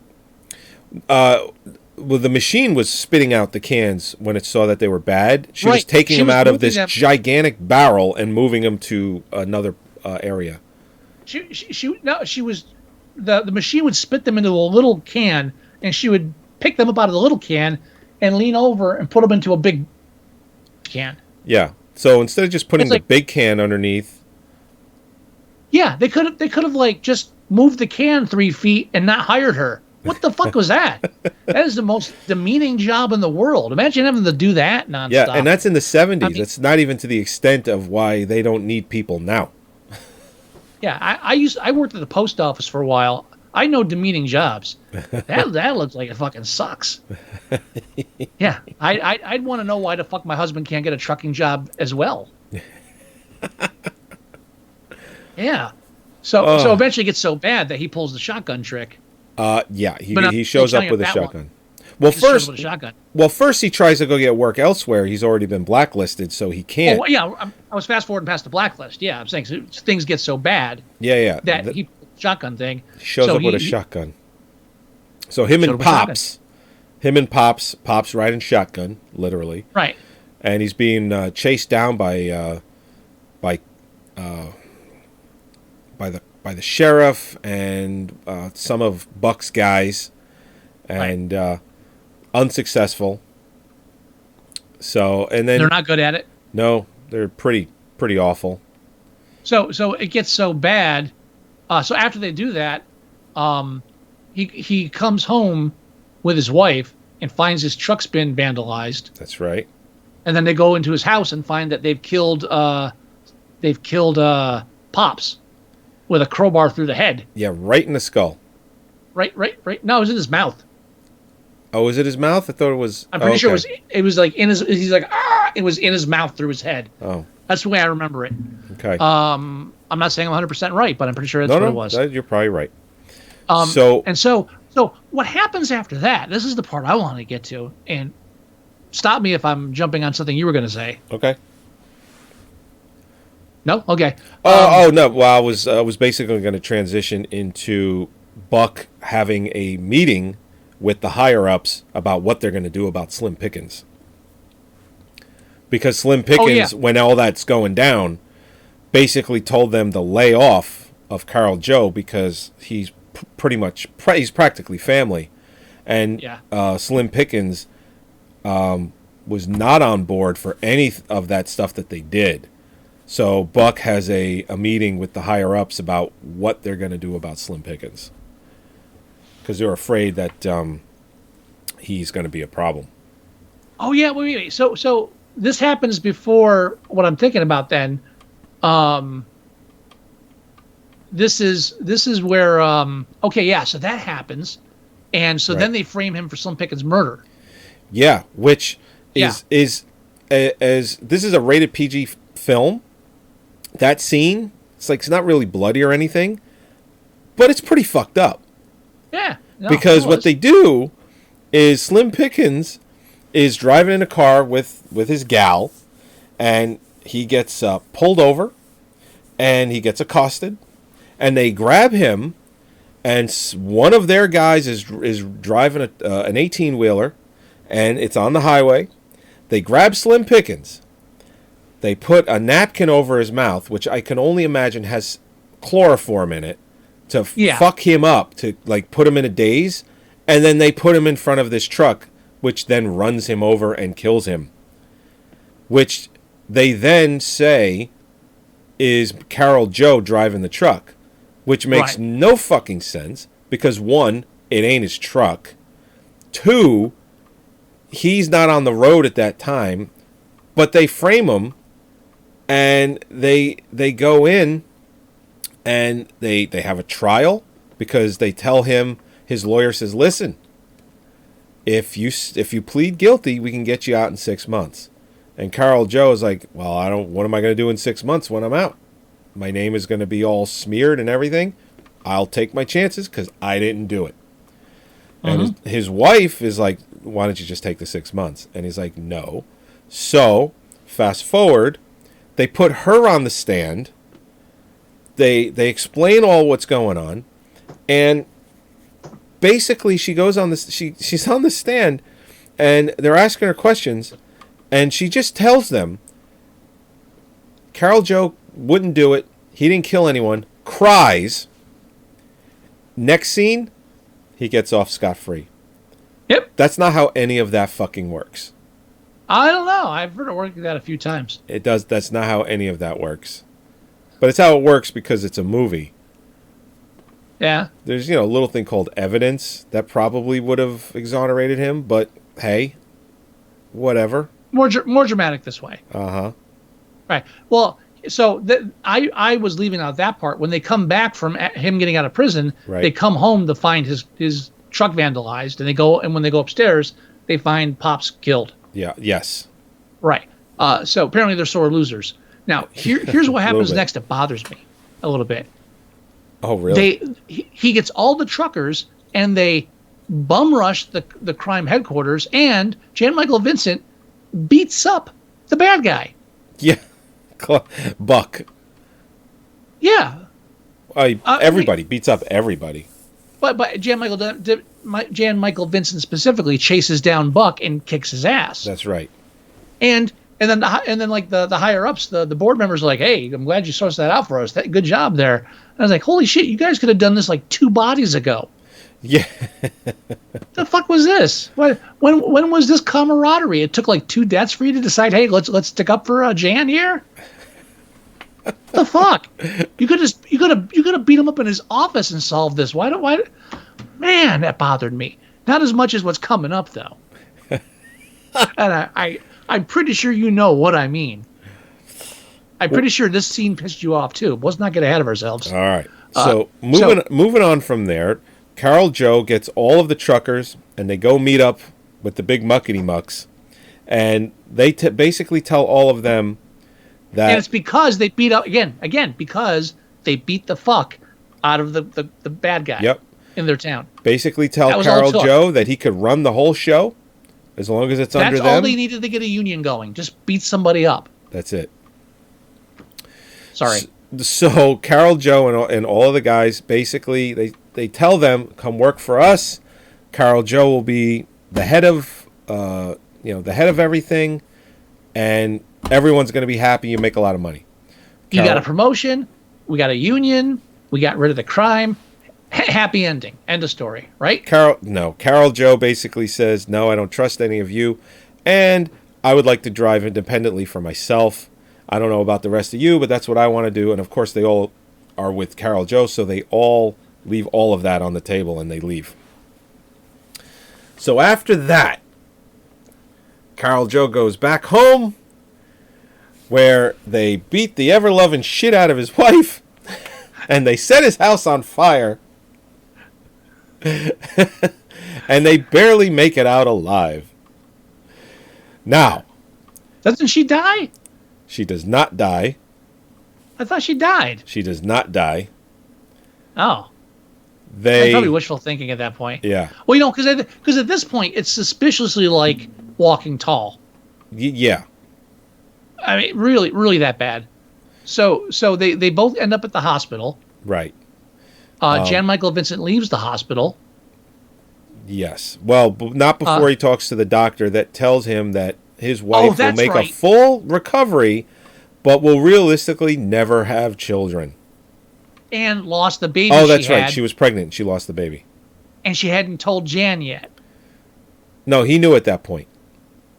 Well, the machine was spitting out the cans when it saw that they were bad. She was Right. taking She them was out of moving this them- gigantic barrel and moving them to another area. The machine would spit them into a little can, and she would pick them up out of the little can and lean over and put them into a big can. Yeah. So instead of just putting It's the like- big can underneath, Yeah, they could have like just moved the can 3 feet and not hired her. What the fuck was that? That is the most demeaning job in the world. Imagine having to do that nonstop. yeah, and that's in the 70s. I mean- It's not even to the extent of why they don't need people now. Yeah, I worked at the post office for a while. I know demeaning jobs. That looks like it fucking sucks. Yeah, I'd want to know why the fuck my husband can't get a trucking job as well. Yeah. So eventually it gets so bad that he pulls the shotgun trick. Yeah, But he shows telling up with a you that one. shotgun. Well, Just shows first, with a shotgun. he tries to go get work elsewhere. He's already been blacklisted, so he can't. Oh yeah, I was fast forwarding past the blacklist. Yeah, I'm saying so things get so bad Yeah. that he shotgun thing shows so up with a shotgun. So him and Pops, riding shotgun, literally, Right. and he's being chased down by the sheriff and some of Buck's guys, and unsuccessful. So and then They're not good at it. no, they're pretty awful. So it gets so bad. So after they do that, he comes home with his wife and finds his truck's been vandalized. That's right. And then they go into his house and find that they've killed Pops with a crowbar through the head. Yeah, right in the skull. Right. No, it was in his mouth. Oh, was it his mouth? I thought it was. I'm pretty sure okay. it was like in his. He's like, it was in his mouth through his head. Oh, That's the way I remember it. okay. I'm not saying I'm 100% right, but I'm pretty sure that's what it was. You're probably right. So what happens after that? This is the part I want to get to, and stop me if I'm jumping on something you were going to say. Okay. No, okay. No. Well, I was basically going to transition into Buck having a meeting with the higher ups about what they're going to do about Slim Pickens, because Slim Pickens, when all that's going down, basically told them to lay off of Carl Joe because he's he's practically family, and Slim Pickens was not on board for any of that stuff that they did. So Buck has a meeting with the higher ups about what they're going to do about Slim Pickens, because they're afraid that he's going to be a problem. Oh yeah, wait. So this happens before what I'm thinking about. Then, this is where so that happens, and so then they frame him for Slim Pickens' murder. Yeah, which is as this is a rated PG film. That scene, it's not really bloody or anything, but it's pretty fucked up. Yeah, because what they do is Slim Pickens is driving in a car with his gal, and he gets pulled over, and he gets accosted, and they grab him, and one of their guys is driving an 18-wheeler, and it's on the highway. They grab Slim Pickens. They put a napkin over his mouth, which I can only imagine has chloroform in it, to fuck him up, to put him in a daze, and then they put him in front of this truck, which then runs him over and kills him. Which they then say is Carol Joe driving the truck, which makes no fucking sense, because one, it ain't his truck. Two, he's not on the road at that time, but they frame him. And they go in, and they have a trial, because they tell him, his lawyer says, listen, if you plead guilty, we can get you out in 6 months. And Carl Joe is like, well, what am I going to do in 6 months when I'm out? my name is going to be all smeared and everything, I'll take my chances because I didn't do it. And his wife is like, why don't you just take the 6 months? And he's like, no. So, fast forward, they put her on the stand. They explain all what's going on. And basically she goes on this, she's on the stand and they're asking her questions. And she just tells them, Carol Joe wouldn't do it. He didn't kill anyone. Cries. Next scene, he gets off scot-free. Yep. That's not how any of that fucking works. I don't know. I've heard it work like that a few times. It does. That's not how any of that works. But it's how it works because it's a movie. Yeah. There's, a little thing called evidence that probably would have exonerated him. But, hey, whatever. More dramatic this way. Uh-huh. Right. Well, so I was leaving out that part. When they come back from him getting out of prison, Right. They come home to find his truck vandalized, and when they go upstairs, they find Pop's killed. Yeah. Yes. Right. So apparently they're sore losers. Now, here's what happens next that bothers me a little bit. Oh, really? He gets all the truckers, and they bum rush the crime headquarters, and Jan Michael Vincent beats up the bad guy. Yeah. Buck. Yeah. Everybody beats up everybody. But Jan Michael Vincent specifically chases down Buck and kicks his ass. That's right. And then like the higher ups, the board members are like, hey, I'm glad you sourced that out for us. Good job there. And I was like, holy shit, you guys could have done this like 2 bodies ago. Yeah. The fuck was this? When was this camaraderie? It took like 2 deaths for you to decide, hey, let's stick up for Jan here. The fuck? You could have beat him up in his office and solved this. Why? Man, that bothered me. Not as much as what's coming up though. And I'm pretty sure you know what I mean. I'm pretty sure this scene pissed you off too. Let's not get ahead of ourselves. All right. So moving on from there, Carol Joe gets all of the truckers, and they go meet up with the big muckety mucks, and they basically tell all of them that. And it's because they beat up again because they beat the fuck out of the bad guy. Yep. In their town. Basically tell Carol Joe that he could run the whole show as long as it's under them. That's all they needed to get a union going. Just beat somebody up. That's it. Sorry. So Carol Joe and all of the guys, basically, they tell them, come work for us. Carol Joe will be the head of, the head of everything, and everyone's going to be happy. You make a lot of money. You got a promotion. We got a union. We got rid of the crime. Happy ending. End of story, right? Carol Joe basically says, no, I don't trust any of you, and I would like to drive independently for myself. I don't know about the rest of you, but that's what I want to do. And of course, they all are with Carol Joe, so they all leave all of that on the table and they leave. So after that, Carol Joe goes back home, where they beat the ever-loving shit out of his wife, and they set his house on fire. And they barely make it out alive. Now, doesn't she die? She does not die. I thought she died. She does not die. Oh. That's probably wishful thinking at that point. Yeah. Well, because at this point, it's suspiciously like Walking Tall. Yeah. I mean, really, really that bad. So they both end up at the hospital. Right. Jan Michael Vincent leaves the hospital. Yes. Well, not before he talks to the doctor that tells him that his wife will make a full recovery, but will realistically never have children. And lost the baby. Oh, that's right. She was pregnant. She lost the baby. And she hadn't told Jan yet. No, he knew at that point.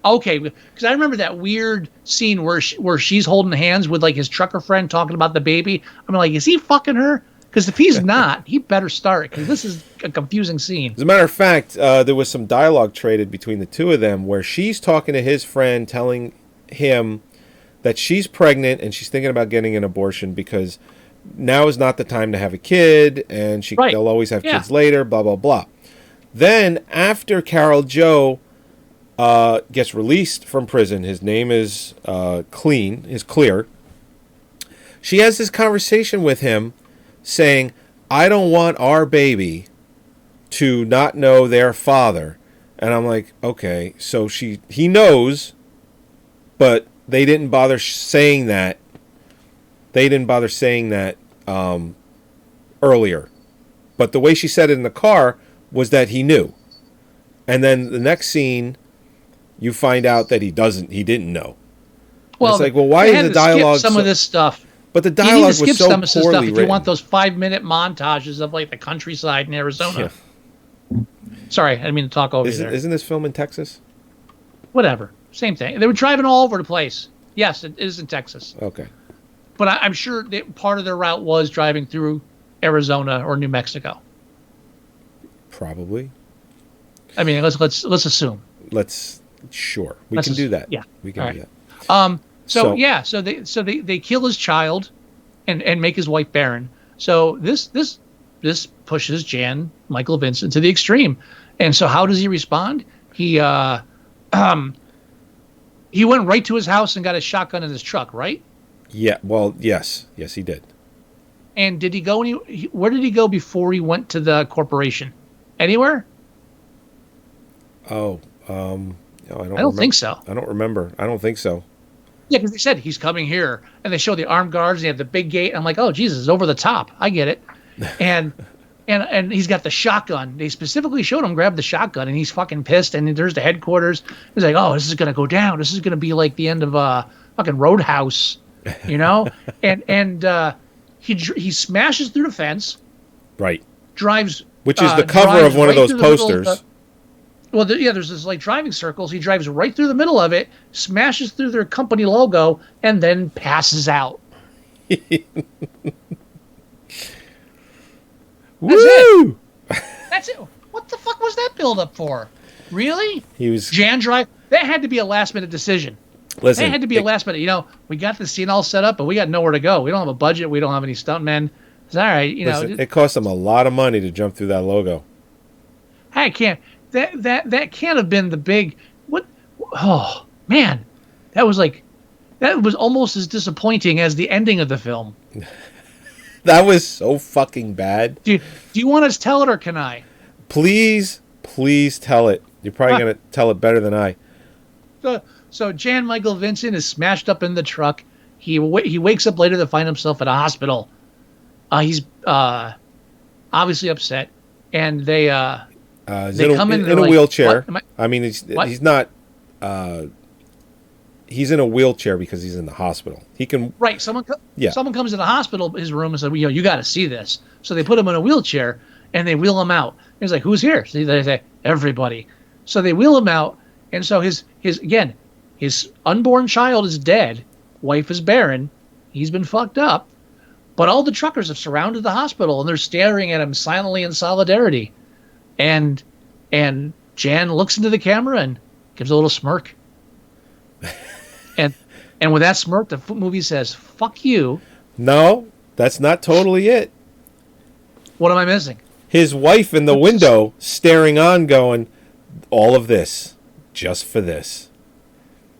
Okay, because I remember that weird scene where she's holding hands with like his trucker friend talking about the baby. I'm like, is he fucking her? Because if he's not, he better start, because this is a confusing scene. As a matter of fact, there was some dialogue traded between the two of them where she's talking to his friend, telling him that she's pregnant and she's thinking about getting an abortion because now is not the time to have a kid, and they'll always have kids later, blah, blah, blah. Then, after Carol Joe gets released from prison, his name is Clear. She has this conversation with him saying, I don't want our baby to not know their father. And I'm like, okay, so he knows, but they didn't bother saying that. They didn't bother saying that earlier. But the way she said it in the car was that he knew. And then the next scene, you find out that he didn't know. Well, it's like, well, why is the dialogue skip some of this stuff? But the dialogue was so some of this stuff poorly if you want those 5-minute montages of like the countryside in Arizona. Yeah. Sorry, I didn't mean to talk over you there. Isn't this film in Texas? Whatever, same thing. They were driving all over the place. Yes, it is in Texas. Okay. But I'm sure that part of their route was driving through Arizona or New Mexico. Probably. I mean, let's assume. Sure, we can do that. Yeah, we can do that. So they kill his child, and make his wife barren. So this pushes Jan Michael Vincent to the extreme, and so how does he respond? He went right to his house and got a shotgun in his truck, right? Yeah. Well, yes, he did. And did he go where did he go before he went to the corporation? Anywhere? Oh, I don't think so. I don't remember. I don't think so. Yeah, because they said he's coming here, and they show the armed guards. And they have the big gate. I'm like, oh Jesus, it's over the top. I get it. And he's got the shotgun. They specifically showed him grab the shotgun, and he's fucking pissed. And there's the headquarters. He's like, oh, this is gonna go down. This is gonna be like the end of fucking Roadhouse, you know? and he smashes through the fence. Right. Drives. Which is the cover of one of those posters. There's this like driving circles. He drives right through the middle of it, smashes through their company logo, and then passes out. That's Woo! That's it. What the fuck was that build up for? Really? He was Jan drive. That had to be a last minute decision. Listen, that had to be a last minute. You know, we got the scene all set up, but we got nowhere to go. We don't have a budget. We don't have any stuntmen. It's all right. Listen, it cost them a lot of money to jump through that logo. I can't. That can't have been the big what? Oh man, that was almost as disappointing as the ending of the film. That was so fucking bad. Do you want us to tell it or can I? Please tell it. You're probably gonna tell it better than I. So Jan Michael Vincent is smashed up in the truck. He wakes up later to find himself at a hospital. He's obviously upset, and they come in a wheelchair. I mean, he's not. He's in a wheelchair because he's in the hospital. He can. Right. Someone comes to the hospital, his room, and said, you got to see this. So they put him in a wheelchair and they wheel him out. He's like, who's here? So they say, everybody. So they wheel him out, and so his unborn child is dead, wife is barren, he's been fucked up, but all the truckers have surrounded the hospital and they're staring at him silently in solidarity, and Jan looks into the camera and gives a little smirk, and with that smirk, the movie says, "Fuck you." No, that's not totally it. What am I missing? His wife in the window staring on, going, all of this just for this.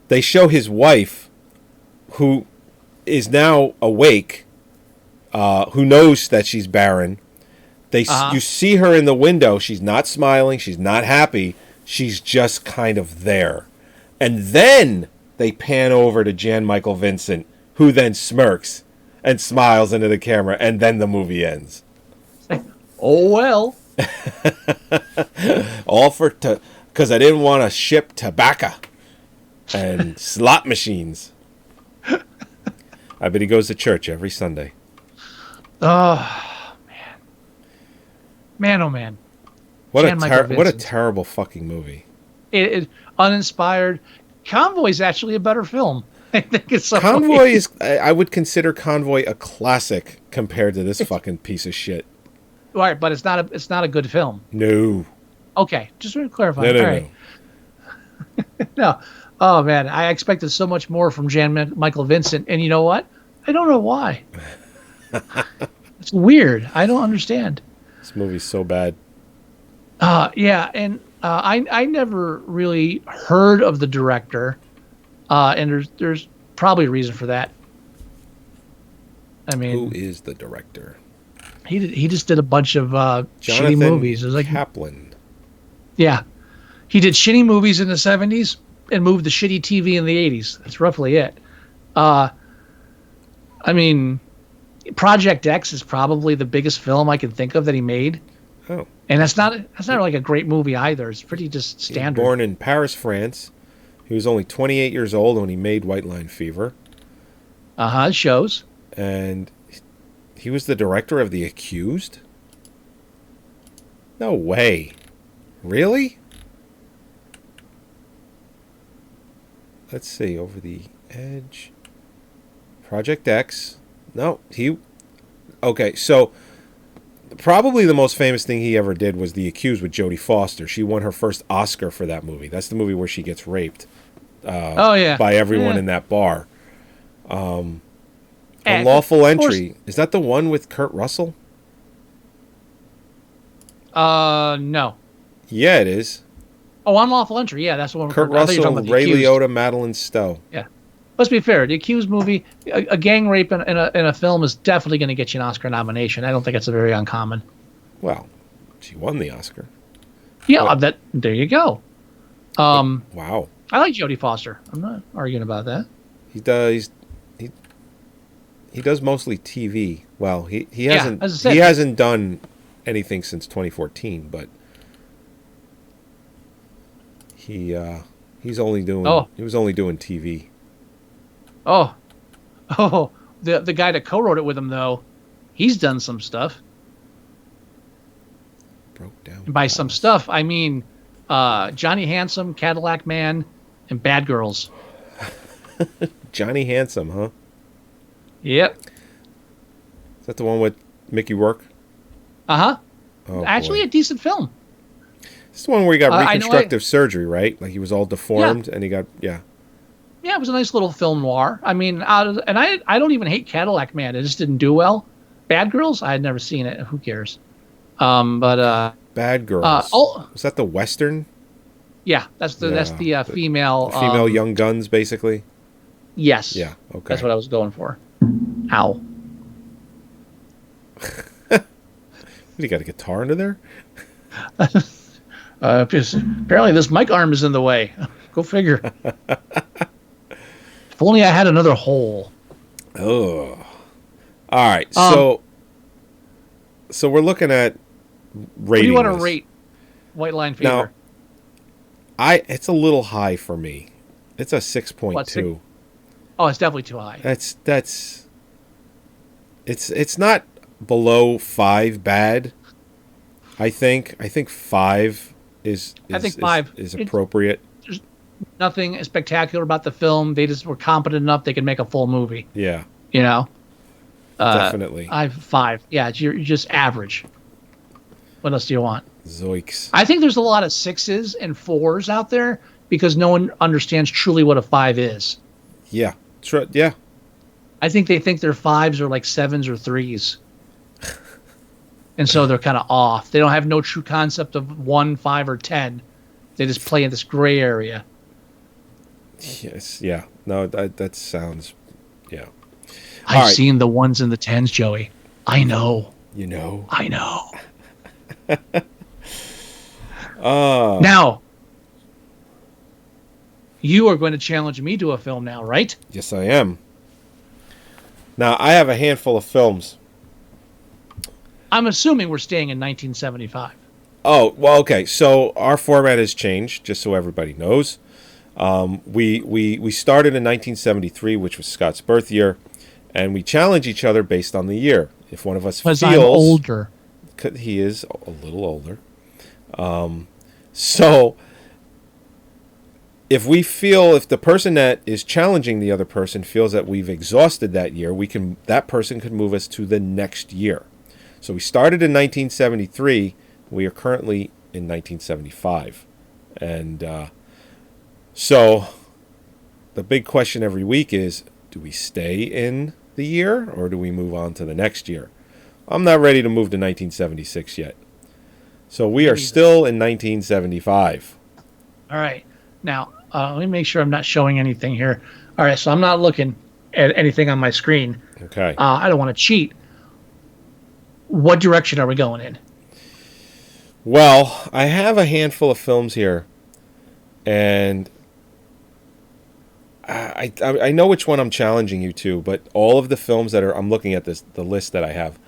They show his wife, who is now awake, who knows that she's barren. You see her in the window. She's not smiling. She's not happy. She's just kind of there. And then they pan over to Jan Michael Vincent, who then smirks and smiles into the camera, and then the movie ends. Oh, well. All because I didn't want to ship tobacco and slot machines. I bet he goes to church every Sunday. Oh, man. Man, oh, man. What a terrible fucking movie. It uninspired. Convoy's actually a better film. I think it's Convoy is. I would consider Convoy a classic compared to this fucking piece of shit. All right, but it's not a good film. No. Okay, just want to clarify. No. All right. No. Oh man, I expected so much more from Jan Michael Vincent, and you know what? I don't know why. It's weird. I don't understand. This movie's so bad. Yeah, and I never really heard of the director, and there's probably a reason for that. I mean, Who is the director? he just did a bunch of shitty Jonathan movies. It was like, Kaplan. yeah, he did shitty movies in the 70s and moved to shitty TV in the 80s. That's roughly it. I mean, Project X is probably the biggest film I can think of that he made. Oh. And that's not like a great movie either. It's pretty just He was standard. born in Paris, France. He was only 28 years old when he made White Line Fever. It shows. And he was the director of The Accused? No way. Really? Let's see. Over the Edge. Project X. No, he... Okay, so... Probably the most famous thing he ever did was The Accused with Jodie Foster. She won her first Oscar for that movie. That's the movie where she gets raped by everyone in that bar. Unlawful Entry. Is that the one with Kurt Russell? No. Yeah, it is. Oh, Unlawful Entry. Yeah, that's the one. Kurt I thought you were Russell, talking about The Ray Accused. Liotta, Madeline Stowe. Yeah. Let's be fair. The Accused movie, a gang rape in a film is definitely going to get you an Oscar nomination. I don't think it's a very uncommon. Well, she won the Oscar. Yeah, there you go. Wow. I like Jodie Foster. I'm not arguing about that. He does mostly TV. Well, he hasn't as I said, he hasn't done anything since 2014, but he was only doing TV. Oh, the guy that co-wrote it with him though, he's done some stuff. Broke down. And by some stuff, I mean Johnny Handsome, Cadillac Man, and Bad Girls. Johnny Handsome, huh? Yep. Is that the one with Mickey Rourke? Uh-huh. Oh, Actually, boy. a decent film. This is the one where he got I know reconstructive surgery, right? Like he was all deformed, and he got Yeah, it was a nice little film noir. I mean, I don't even hate Cadillac Man. It just didn't do well. Bad Girls, I had never seen it. Who cares? Bad Girls. Was that the Western? Yeah, that's the female Female Young Guns, basically. Yes. Yeah. Okay. That's what I was going for. Ow. You got a guitar under there? Apparently this mic arm is in the way. Go figure. If only I had another hole. Oh. All right. So we're looking at rating. What do you want to rate White Line Fever? Now, it's a little high for me. It's a 6.2. Oh, it's definitely too high. It's not below 5 bad. I think 5 is appropriate. There's nothing spectacular about the film. They just were competent enough they could make a full movie. Yeah. You know? Definitely. I have 5. Yeah, you're just average. What else do you want? Zoinks. I think there's a lot of 6s and 4s out there because no one understands truly what a 5 is. Yeah. Yeah. I think they think their 5s are like 7s or 3s. And so they're kind of off. They don't have no true concept of 1, 5, or 10. They just play in this gray area. Yes. Yeah. No, that sounds... Yeah. I've seen the 1s and the 10s, Joey. I know. You know? I know. Now, you are going to challenge me to a film now, right? Yes, I am. Now, I have a handful of films. I'm assuming we're staying in 1975. Oh, well, okay. So our format has changed, just so everybody knows. We started in 1973, which was Scott's birth year, and we challenge each other based on the year. If one of us feels... I'm older. He is a little older. So if the person that is challenging the other person feels that we've exhausted that year, that person could move us to the next year. So we started in 1973. We are currently in 1975. And so the big question every week is, do we stay in the year or do we move on to the next year? I'm not ready to move to 1976 yet. So we are still in 1975. All right. Now, let me make sure I'm not showing anything here. All right, so I'm not looking at anything on my screen. Okay. I don't want to cheat. What direction are we going in? Well, I have a handful of films here, and I know which one I'm challenging you to, but all of the films that I'm looking at the list that I have,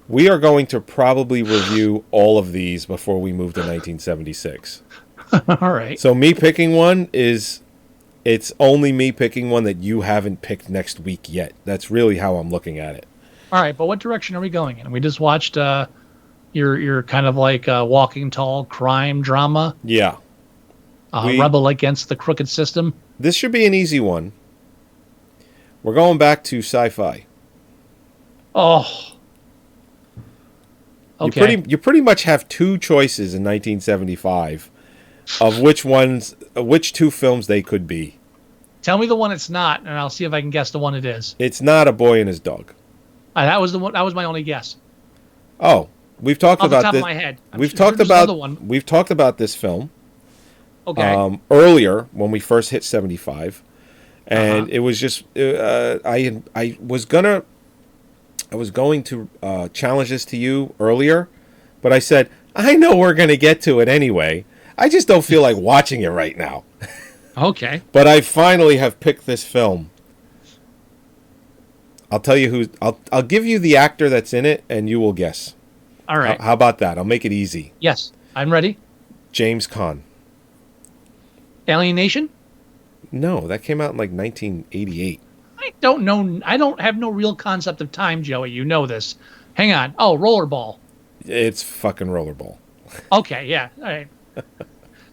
we are going to probably review all of these before we move to 1976. All right. So me picking one it's only me picking one that you haven't picked next week yet. That's really how I'm looking at it. All right, but what direction are we going in? We just watched your kind of like Walking Tall crime drama, Yeah. Rebel Against the Crooked System. This should be an easy one. We're going back to sci-fi. Oh. Okay. You pretty much have two choices in 1975 of which two films they could be. Tell me the one it's not, and I'll see if I can guess the one it is. It's not A Boy and His Dog. That was the one. That was my only guess. Oh, we've talked Off about the top this. of my head. We've talked about this film. Okay. Earlier when we first hit 75, and it was just I was going to challenge this to you earlier, but I said I know we're going to get to it anyway. I just don't feel like watching it right now. Okay. But I finally have picked this film. I'll tell you I'll give you the actor that's in it, and you will guess. All right. How about that? I'll make it easy. Yes, I'm ready. James Caan. Alienation? No, that came out in like 1988. I don't know. I don't have no real concept of time, Joey. You know this. Hang on. Oh, Rollerball. It's fucking Rollerball. Okay, yeah. All right.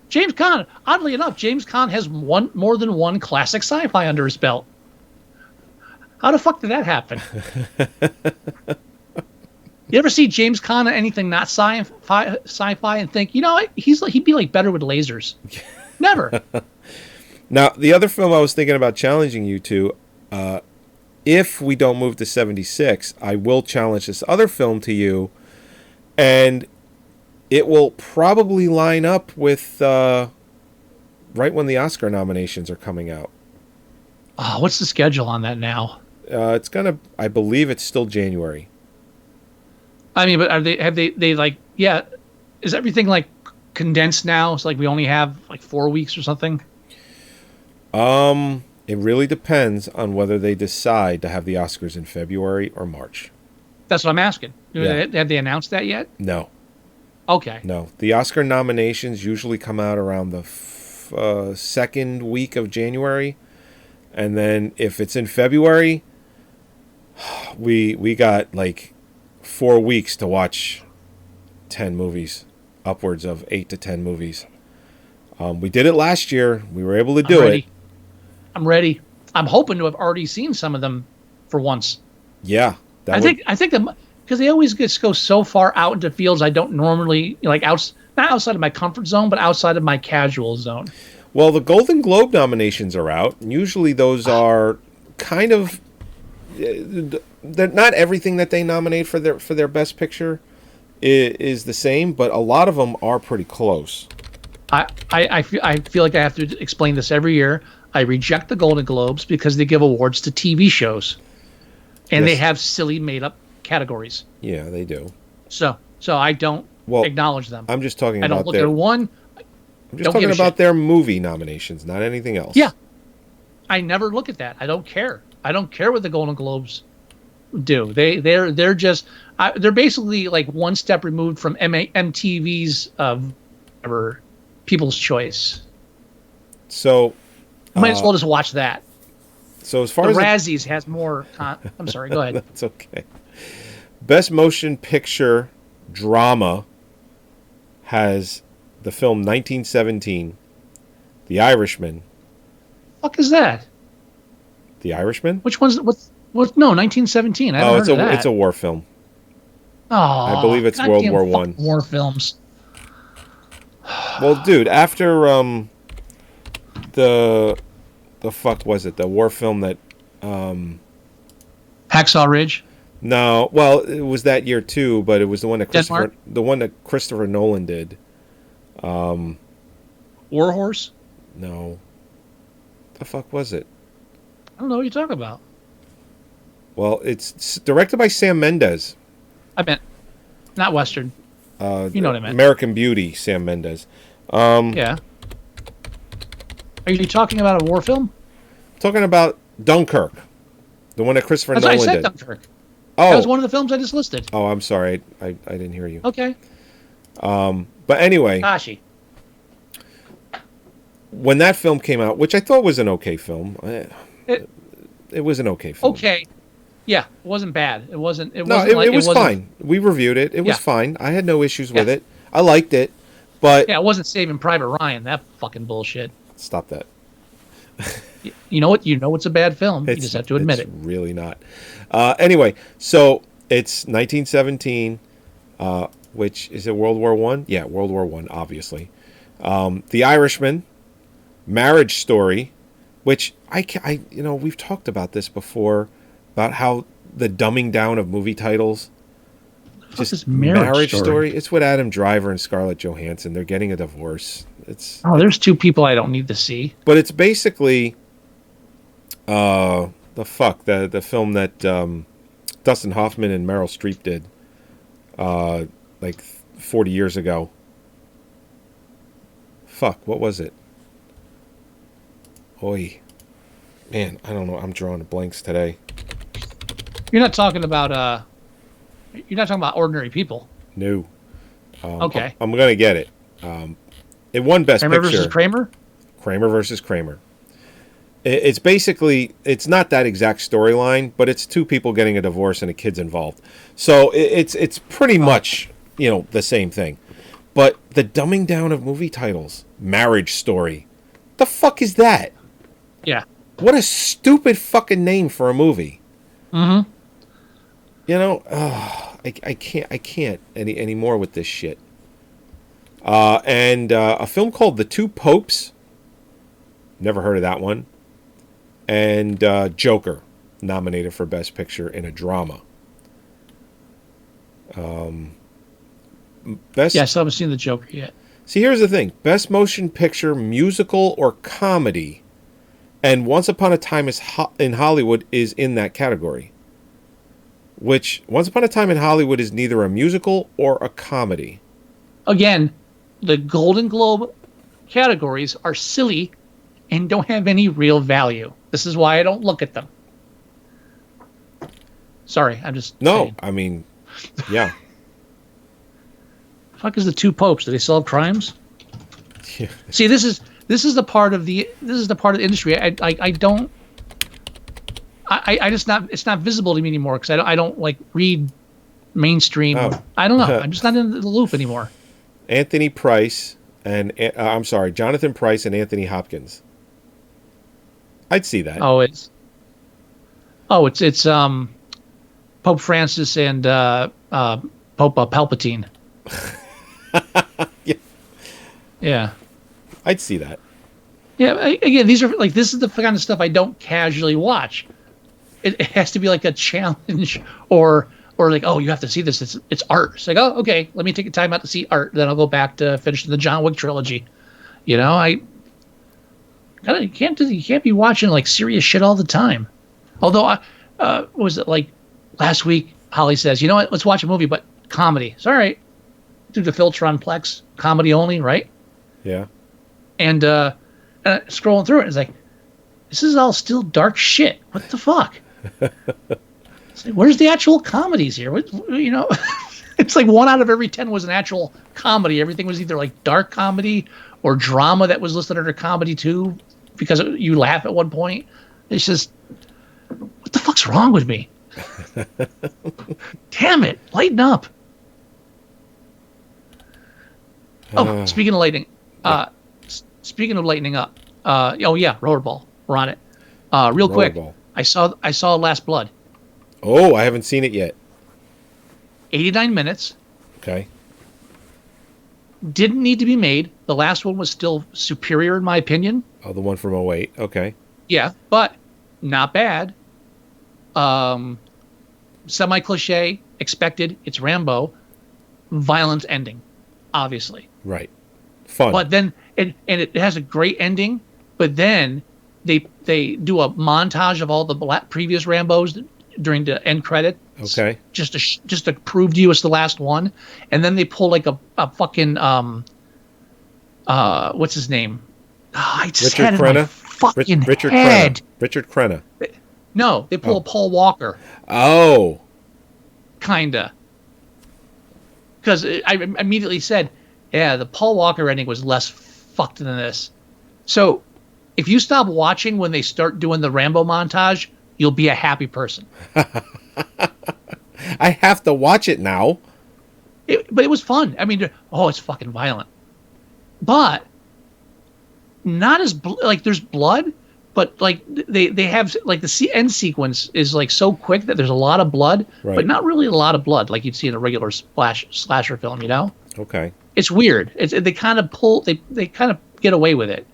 James Caan. Oddly enough, James Caan has more than one classic sci-fi under his belt. How the fuck did that happen? You ever see James Caan in anything not sci-fi and think, he'd be like better with lasers? Never. Now, the other film I was thinking about challenging you to, if we don't move to 76, I will challenge this other film to you, and it will probably line up with right when the Oscar nominations are coming out. Oh, what's the schedule on that now? I believe it's still January. I mean, but have they like, yeah, is everything like condensed now? It's like we only have like 4 weeks or something? It really depends on whether they decide to have the Oscars in February or March. That's what I'm asking. Yeah. Have they announced that yet? No. Okay. No. The Oscar nominations usually come out around the second week of January. And then if it's in February, we got like 4 weeks to watch 10 movies, upwards of 8 to 10 movies. We did it last year. We were able to do it. I'm ready. I'm hoping to have already seen some of them for once. Yeah. I think because they always just go so far out into fields I don't normally like not outside of my comfort zone, but outside of my casual zone. Well, the Golden Globe nominations are out. Usually those are kind of they're not everything that they nominate for their best picture is the same, but a lot of them are pretty close. I feel like I have to explain this every year. I reject the Golden Globes because they give awards to TV shows, and they have silly made-up categories. Yeah, they do. So I don't acknowledge them. I'm just talking I about don't look at one. I'm just talking about their movie nominations, not anything else. Yeah. I never look at that. I don't care. I don't care what the Golden Globes do. They're just they're basically like one step removed from MTV's People's Choice. So might as well just watch that. So as far the as Razzies has more. I'm sorry. Go ahead. That's okay. Best Motion Picture Drama has the film 1917, The Irishman. Fuck is that? The Irishman? Which one's what's no 1917? I haven't heard of that. It's a war film. Oh, I believe it's World War One. War films. Well, dude, after the fuck was it? The war film that Hacksaw Ridge? No, well, it was that year too, but it was the one that Christopher Nolan did. War Horse? No. The fuck was it? I don't know what you're talking about. Well, it's directed by Sam Mendes. I meant not Western. You know what I meant. American Beauty, Sam Mendes. Yeah. Are you talking about a war film? Talking about Dunkirk, the one that Christopher That's what Nolan I said, did. Dunkirk. Oh, That was one of the films I just listed. oh, I'm sorry, I didn't hear you. Okay. But anyway, Kashi. when that film came out, which I thought was an okay film, it was an okay film. Okay. Yeah, it wasn't bad. It wasn't. It No, wasn't it was fine. We reviewed it. It was fine. I had no issues with it. I liked it, but Yeah, it wasn't Saving Private Ryan. That fucking bullshit. stop that. You know what? You know it's a bad film. You just have to admit it. Really not. Anyway, so it's 1917, which is it World War One? Yeah, World War One, obviously. The Irishman, Marriage Story, which I we've talked about this before, about how the dumbing down of movie titles. Just Marriage Story. It's with Adam Driver and Scarlett Johansson. They're getting a divorce. There's two people I don't need to see. But it's basically the film that Dustin Hoffman and Meryl Streep did like 40 years ago. What was it? Oy. Man, I don't know. I'm drawing blanks today. You're not talking about Ordinary People. No. Okay. I'm going to get it. It won Best Kramer Picture. versus Kramer? Kramer versus Kramer. It's basically, it's not that exact storyline, but it's two people getting a divorce and a kid's involved. So it's pretty much, the same thing. But the dumbing down of movie titles, Marriage Story, the fuck is that? Yeah. What a stupid fucking name for a movie. Mm-hmm. I can't any more with this shit. And a film called The Two Popes. Never heard of that one. And Joker, nominated for Best Picture in a Drama. I still haven't seen The Joker yet. See, here's the thing. Best Motion Picture, Musical, or Comedy. And Once Upon a Time in Hollywood is in that category. Which, Once Upon a Time in Hollywood is neither a musical or a comedy. Again, the Golden Globe categories are silly and don't have any real value. This is why I don't look at them. Sorry, I'm just saying. I mean, yeah. The fuck is The Two Popes? Do they solve crimes? Yeah. See, this is the part of the industry I don't. I just not. It's not visible to me anymore because I don't like read mainstream. Oh. I don't know. I'm just not in the loop anymore. Jonathan Price and Anthony Hopkins. I'd see that. It's Pope Francis and Pope Palpatine. Yeah. Yeah. I'd see that. Yeah. Again, this is the kind of stuff I don't casually watch. It has to be like a challenge or like, oh, you have to see this. It's art. It's like, oh, okay, let me take a time out to see art. Then I'll go back to finishing the John Wick trilogy. You can't be watching like serious shit all the time. Although, was it like last week? Holly says, you know what? Let's watch a movie, but comedy. It's all right. Do the filter on Plex, comedy only, right? Yeah. And scrolling through it, it's like, this is all still dark shit. What the fuck? It's like, where's the actual comedies here? It's like 1 out of every 10 was an actual comedy. Everything was either like dark comedy or drama that was listed under comedy too, because you laugh at one point. It's just, what the fuck's wrong with me? Damn it, lighten up. Speaking of lightning, speaking of lightening up, Rollerball. We're on it. Real quick, Rollerball. I saw Last Blood. Oh, I haven't seen it yet. 89 minutes. Okay. Didn't need to be made. The last one was still superior in my opinion. Oh, the one from '08. Okay. Yeah, but not bad. Semi-cliche, expected. It's Rambo. Violent ending, obviously. Right. Fun. But then, and it has a great ending. But then they do a montage of all the previous Rambos during the end credit. Okay. Just to prove to you it's the last one, and then they pull like a fucking what's his name? I just Richard had it in my Crenna? fucking Richard head. Crenna. Richard Crenna. No, they pull a Paul Walker. Oh. Kinda. Because I immediately said, yeah, the Paul Walker ending was less fucked than this. So, if you stop watching when they start doing the Rambo montage, you'll be a happy person. I have to watch it now. But it was fun. I mean, it's fucking violent. But not as like there's blood, but like they have like the end sequence is like so quick that there's a lot of blood, but not really a lot of blood like you'd see in a regular slasher film. You know? Okay. It's weird. They kind of they kind of get away with it,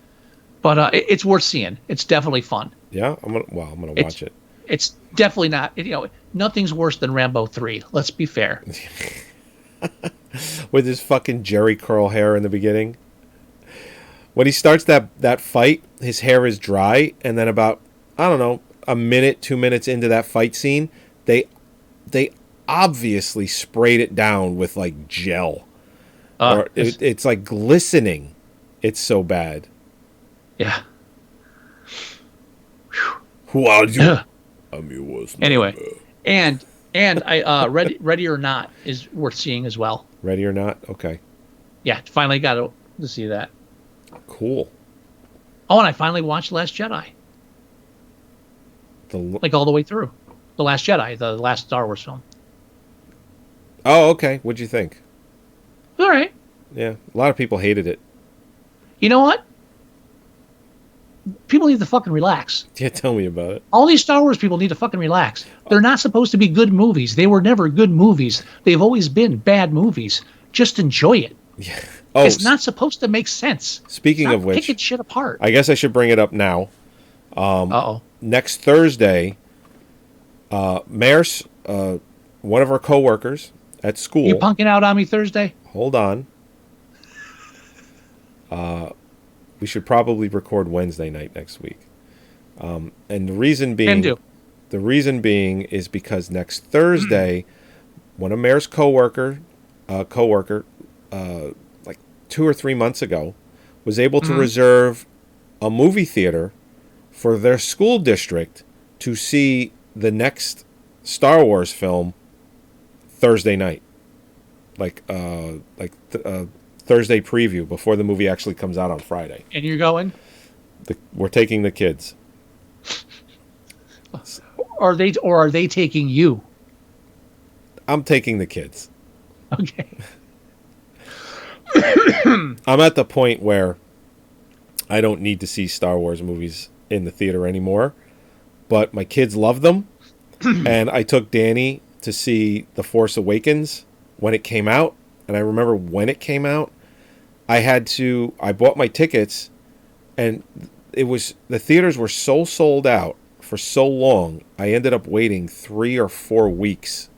but it's worth seeing. It's definitely fun. Yeah, I'm gonna watch it. It's definitely not. Nothing's worse than Rambo 3. Let's be fair. With his fucking Jerry curl hair in the beginning. When he starts that fight, his hair is dry, and then about, I don't know, a minute, 2 minutes into that fight scene, they obviously sprayed it down with like gel. It's like glistening. It's so bad. Yeah. Who are you? Anyway, and I Ready or Not is worth seeing as well. Ready or Not? Okay. Yeah, finally got to see that. Cool. Oh, and I finally watched Last Jedi. Like all the way through. The Last Jedi, the last Star Wars film. Oh, okay. What'd you think? All right. Yeah, a lot of people hated it. You know what? People need to fucking relax. Yeah, tell me about it. All these Star Wars people need to fucking relax. They're not supposed to be good movies. They were never good movies. They've always been bad movies. Just enjoy it. Yeah. Oh, it's not supposed to make sense. Speaking of which, picking shit apart. I guess I should bring it up now. Next Thursday, Mayor's, one of our coworkers at school. You punking out on me Thursday? Hold on. We should probably record Wednesday night next week. And the reason being is because next Thursday, one of Mayor's coworker, like 2 or 3 months ago, was able to reserve a movie theater for their school district to see the next Star Wars film Thursday night, Thursday preview before the movie actually comes out on Friday. And you're going? We're taking the kids. Are they taking you? I'm taking the kids. Okay. I'm at the point where I don't need to see Star Wars movies in the theater anymore, but my kids love them. And I took Danny to see The Force Awakens when it came out. And I remember when it came out, I bought my tickets, and the theaters were so sold out for so long, I ended up waiting 3 or 4 weeks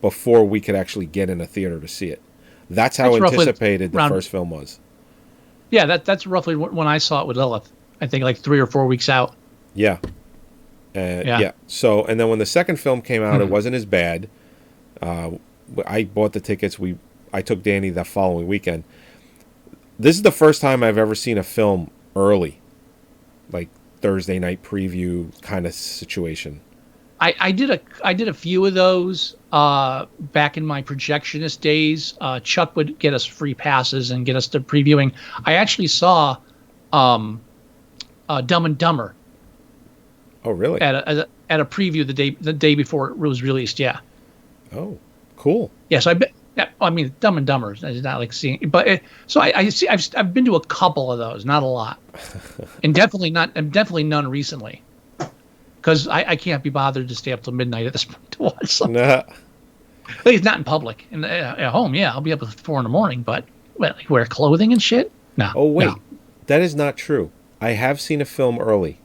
before we could actually get in a theater to see it. That's how anticipated the first film was. Yeah, that's roughly when I saw it with Lilith. I think like 3 or 4 weeks out. Yeah. Yeah. So, and then when the second film came out, it wasn't as bad. I bought the tickets. I took Danny that following weekend. This is the first time I've ever seen a film early, like Thursday night preview kind of situation. I did a few of those back in my projectionist days. Chuck would get us free passes and get us to previewing. I actually saw Dumb and Dumber. Oh, really? At a preview the day before it was released. Yeah. Oh, cool. Yeah. So I mean, Dumb and Dumber is not like seeing, but so I see. I've been to a couple of those, not a lot, and definitely none recently, because I can't be bothered to stay up till midnight at this point to watch something. Nah. At least not in public. And at home, yeah, I'll be up at 4 a.m. But like wear clothing and shit. No. Oh wait, no. That is not true. I have seen a film early.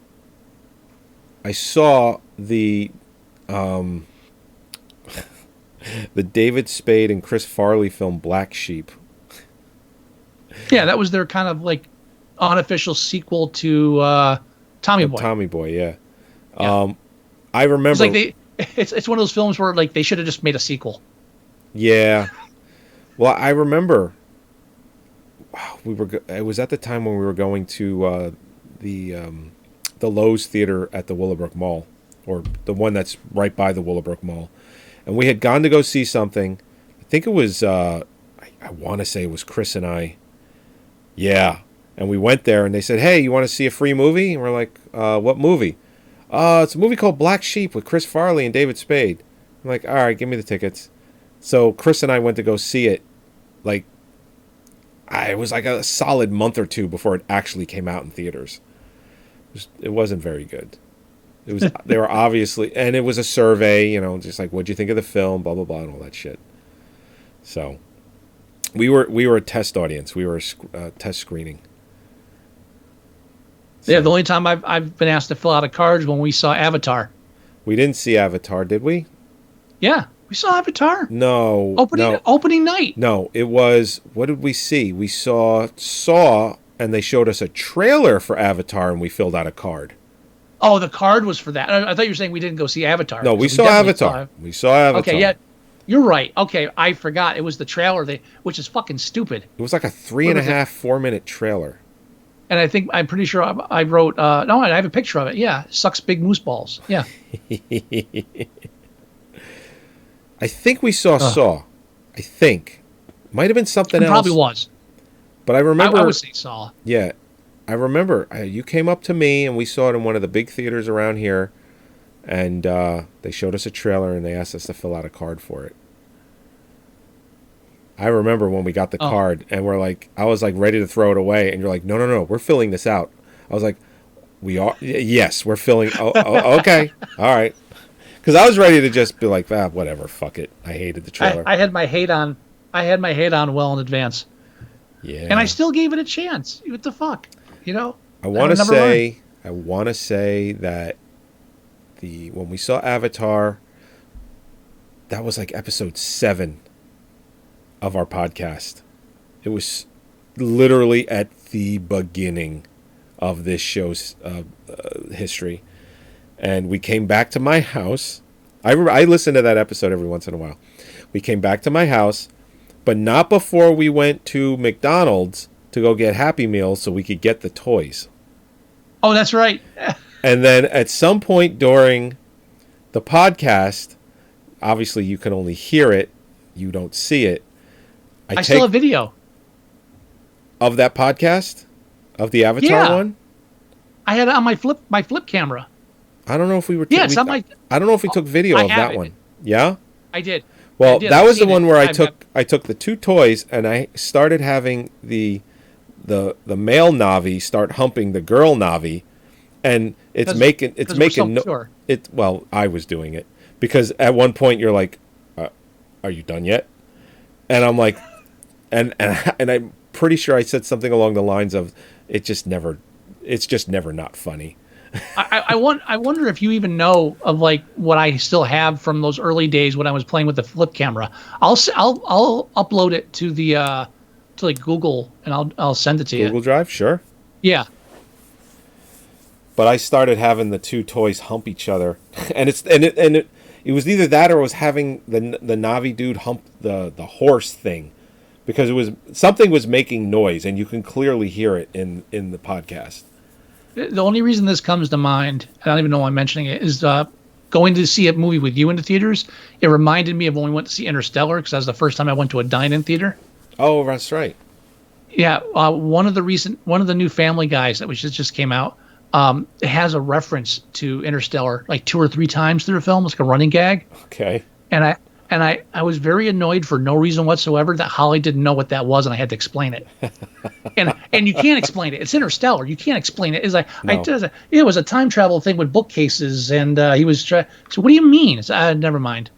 I saw the David Spade and Chris Farley film Black Sheep. Yeah, that was their kind of like unofficial sequel to Tommy Boy. Tommy Boy, yeah. I remember It's like It's one of those films where like they should have just made a sequel. Yeah. Well, I remember it was at the time when we were going to the Lowe's Theater at the Willowbrook Mall, or the one that's right by the Willowbrook Mall, and we had gone to go see something. I think it was I want to say it was Chris and I. Yeah, and we went there, and they said, "Hey, you want to see a free movie?" And we're like, "What movie?" It's a movie called Black Sheep with Chris Farley and David Spade. I'm like, "All right, give me the tickets." So Chris and I went to go see it. Like, it was like a solid month or two before it actually came out in theaters. It wasn't very good. It was they were obviously, and it was a survey, just like, what'd you think of the film, blah blah blah, and all that shit. So we were a test audience. We were a test screening. So, yeah, the only time I've been asked to fill out a card is when we saw Avatar. We didn't see Avatar, did we? Yeah, we saw Avatar. No. Opening night. No, it was, what did we see? We saw Saw, and they showed us a trailer for Avatar, and we filled out a card. Oh, the card was for that. I thought you were saying we didn't go see Avatar. No, we saw Avatar. We saw Avatar. Okay, yeah, you're right. Okay, I forgot. It was the trailer, which is fucking stupid. It was like a 3.5, 4-minute trailer. And I'm pretty sure I wrote, no, I have a picture of it. Yeah, sucks big moose balls. Yeah. I think we saw Saw. I think. Might have been something else. Probably was. But I remember. I would say Saw. Yeah. I remember you came up to me and we saw it in one of the big theaters around here. And they showed us a trailer and they asked us to fill out a card for it. I remember when we got the card and I was like ready to throw it away. And you're like, no, we're filling this out. I was like, we are? Yes, we're filling. Okay. All right. Because I was ready to just be like, whatever, fuck it. I hated the trailer. I had my hate on well in advance. Yeah. And I still gave it a chance. What the fuck? I want to say that when we saw Avatar, that was like episode 7 of our podcast. It was literally at the beginning of this show's history. And we came back to my house. I listen to that episode every once in a while. We came back to my house, but not before we went to McDonald's to go get Happy Meals so we could get the toys. Oh, that's right. And then at some point during the podcast, obviously you can only hear it, you don't see it. I still have video of that podcast, of the Avatar one. I had it on my flip camera. I don't know if we were. Yeah, it's on my. I don't know if we took video of that one. Yeah. I did. Well, that was the one where I took the 2 toys and I started having the male Navi start humping the girl Navi, and it's making sure. Well, I was doing it because at one point you're like, "Are you done yet?" And I'm like, and I'm pretty sure I said something along the lines of, it's just never not funny. I wonder if you even know of like what I still have from those early days when I was playing with the flip camera. I'll upload it to the to like Google and I'll send it to you. Google Drive, sure. Yeah. But I started having the 2 toys hump each other, and it was either that or it was having the Navi dude hump the horse thing, because something was making noise and you can clearly hear it in the podcast. The only reason this comes to mind, I don't even know why I'm mentioning it, is going to see a movie with you in the theaters. It reminded me of when we went to see Interstellar, because that was the first time I went to a dine-in theater. Oh, that's right. Yeah, one of the new Family Guys that just came out, it has a reference to Interstellar like 2 or 3 times through the film. It's like a running gag. Okay. And I was very annoyed for no reason whatsoever that Holly didn't know what that was, and I had to explain it. and you can't explain it. It's Interstellar. You can't explain it. It's like No. It was a time travel thing with bookcases, and he was so what do you mean? Never mind.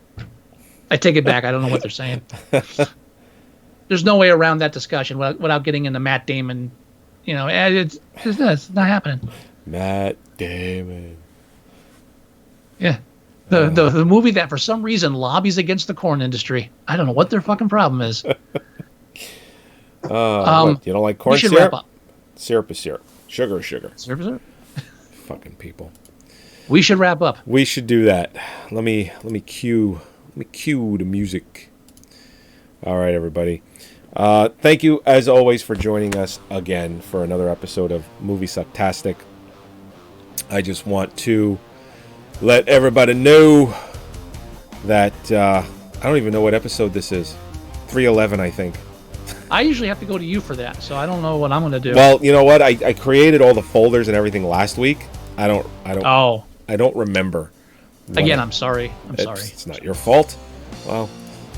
I take it back. I don't know what they're saying. There's no way around that discussion without getting into Matt Damon. It's not happening. Matt Damon. Yeah. The movie that for some reason lobbies against the corn industry. I don't know what their fucking problem is. What, you don't like corn we should syrup? Wrap up. Syrup is syrup. Sugar is sugar. Syrup is syrup. Fucking people. We should wrap up. We should do that. Let me cue the music. All right, everybody. Thank you, as always, for joining us again for another episode of Moviesucktastic. I just want to let everybody know that I don't even know what episode this is. 311, I think. I usually have to go to you for that, so I don't know what I'm going to do. Well, you know what? I created all the folders and everything last week. I don't remember. Again, I'm sorry. It's not your fault. Well,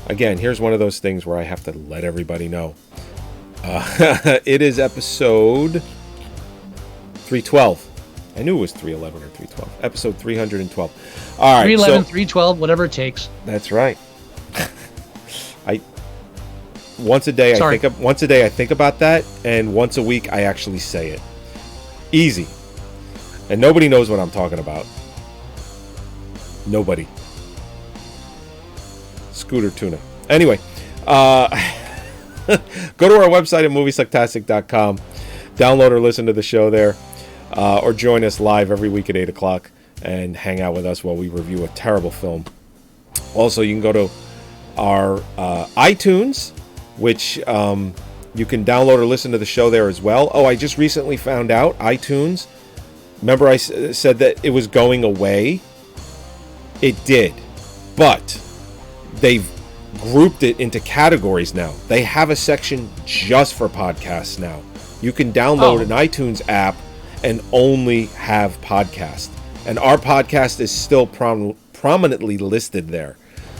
again, here's one of those things where I have to let everybody know. It is episode 312. I knew it was 311 or 312. Episode 312. All right, 311, 312, whatever it takes. That's right. Once a day I think about that, and once a week I actually say it. Easy. And nobody knows what I'm talking about. Nobody. Scooter Tuna. Anyway, go to our website at moviesucktastic.com. Download or listen to the show there, or join us live every week at 8 o'clock and hang out with us while we review a terrible film. Also, you can go to our iTunes, which you can download or listen to the show there as well. Oh, I just recently found out iTunes. Remember I said that it was going away? It did. But they've grouped it into categories now. They have a section just for podcasts now. You can download an iTunes app and only have podcasts. And our podcast is still prominently listed there.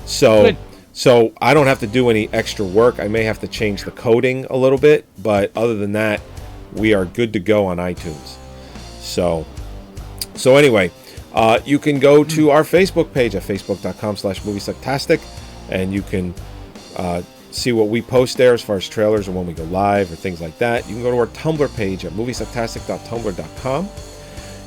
So I don't have to do any extra work. I may have to change the coding a little bit, but other than that, we are good to go on iTunes. So anyway, you can go to our Facebook page at facebook.com/moviesucktastic, and you can see what we post there as far as trailers or when we go live or things like that. You can go to our Tumblr page at moviesucktastic.tumblr.com.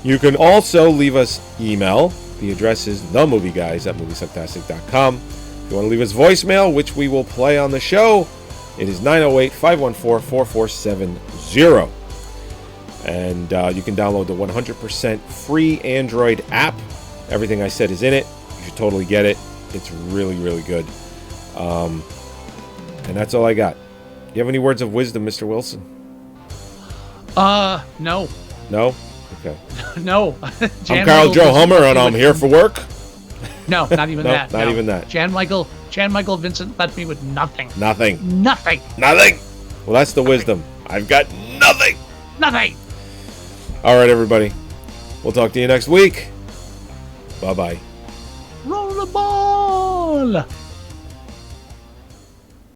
You can also leave us email. The address is themovieguys@moviesucktastic.com. If you want to leave us voicemail, which we will play on the show, it is 908-514-4470. And you can download the 100% free Android app. Everything I said is in it. You should totally get it. It's really, really good. And that's all I got. Do you have any words of wisdom, Mr. Wilson? No. No? Okay. No. I'm Carl Joe Hummer, and I'm here for work. No, not even that. Not even that. Jan Michael Vincent left me with nothing. Nothing. Nothing. Well, that's the wisdom. I've got nothing. Nothing. All right, everybody. We'll talk to you next week. Bye-bye. Roll the ball.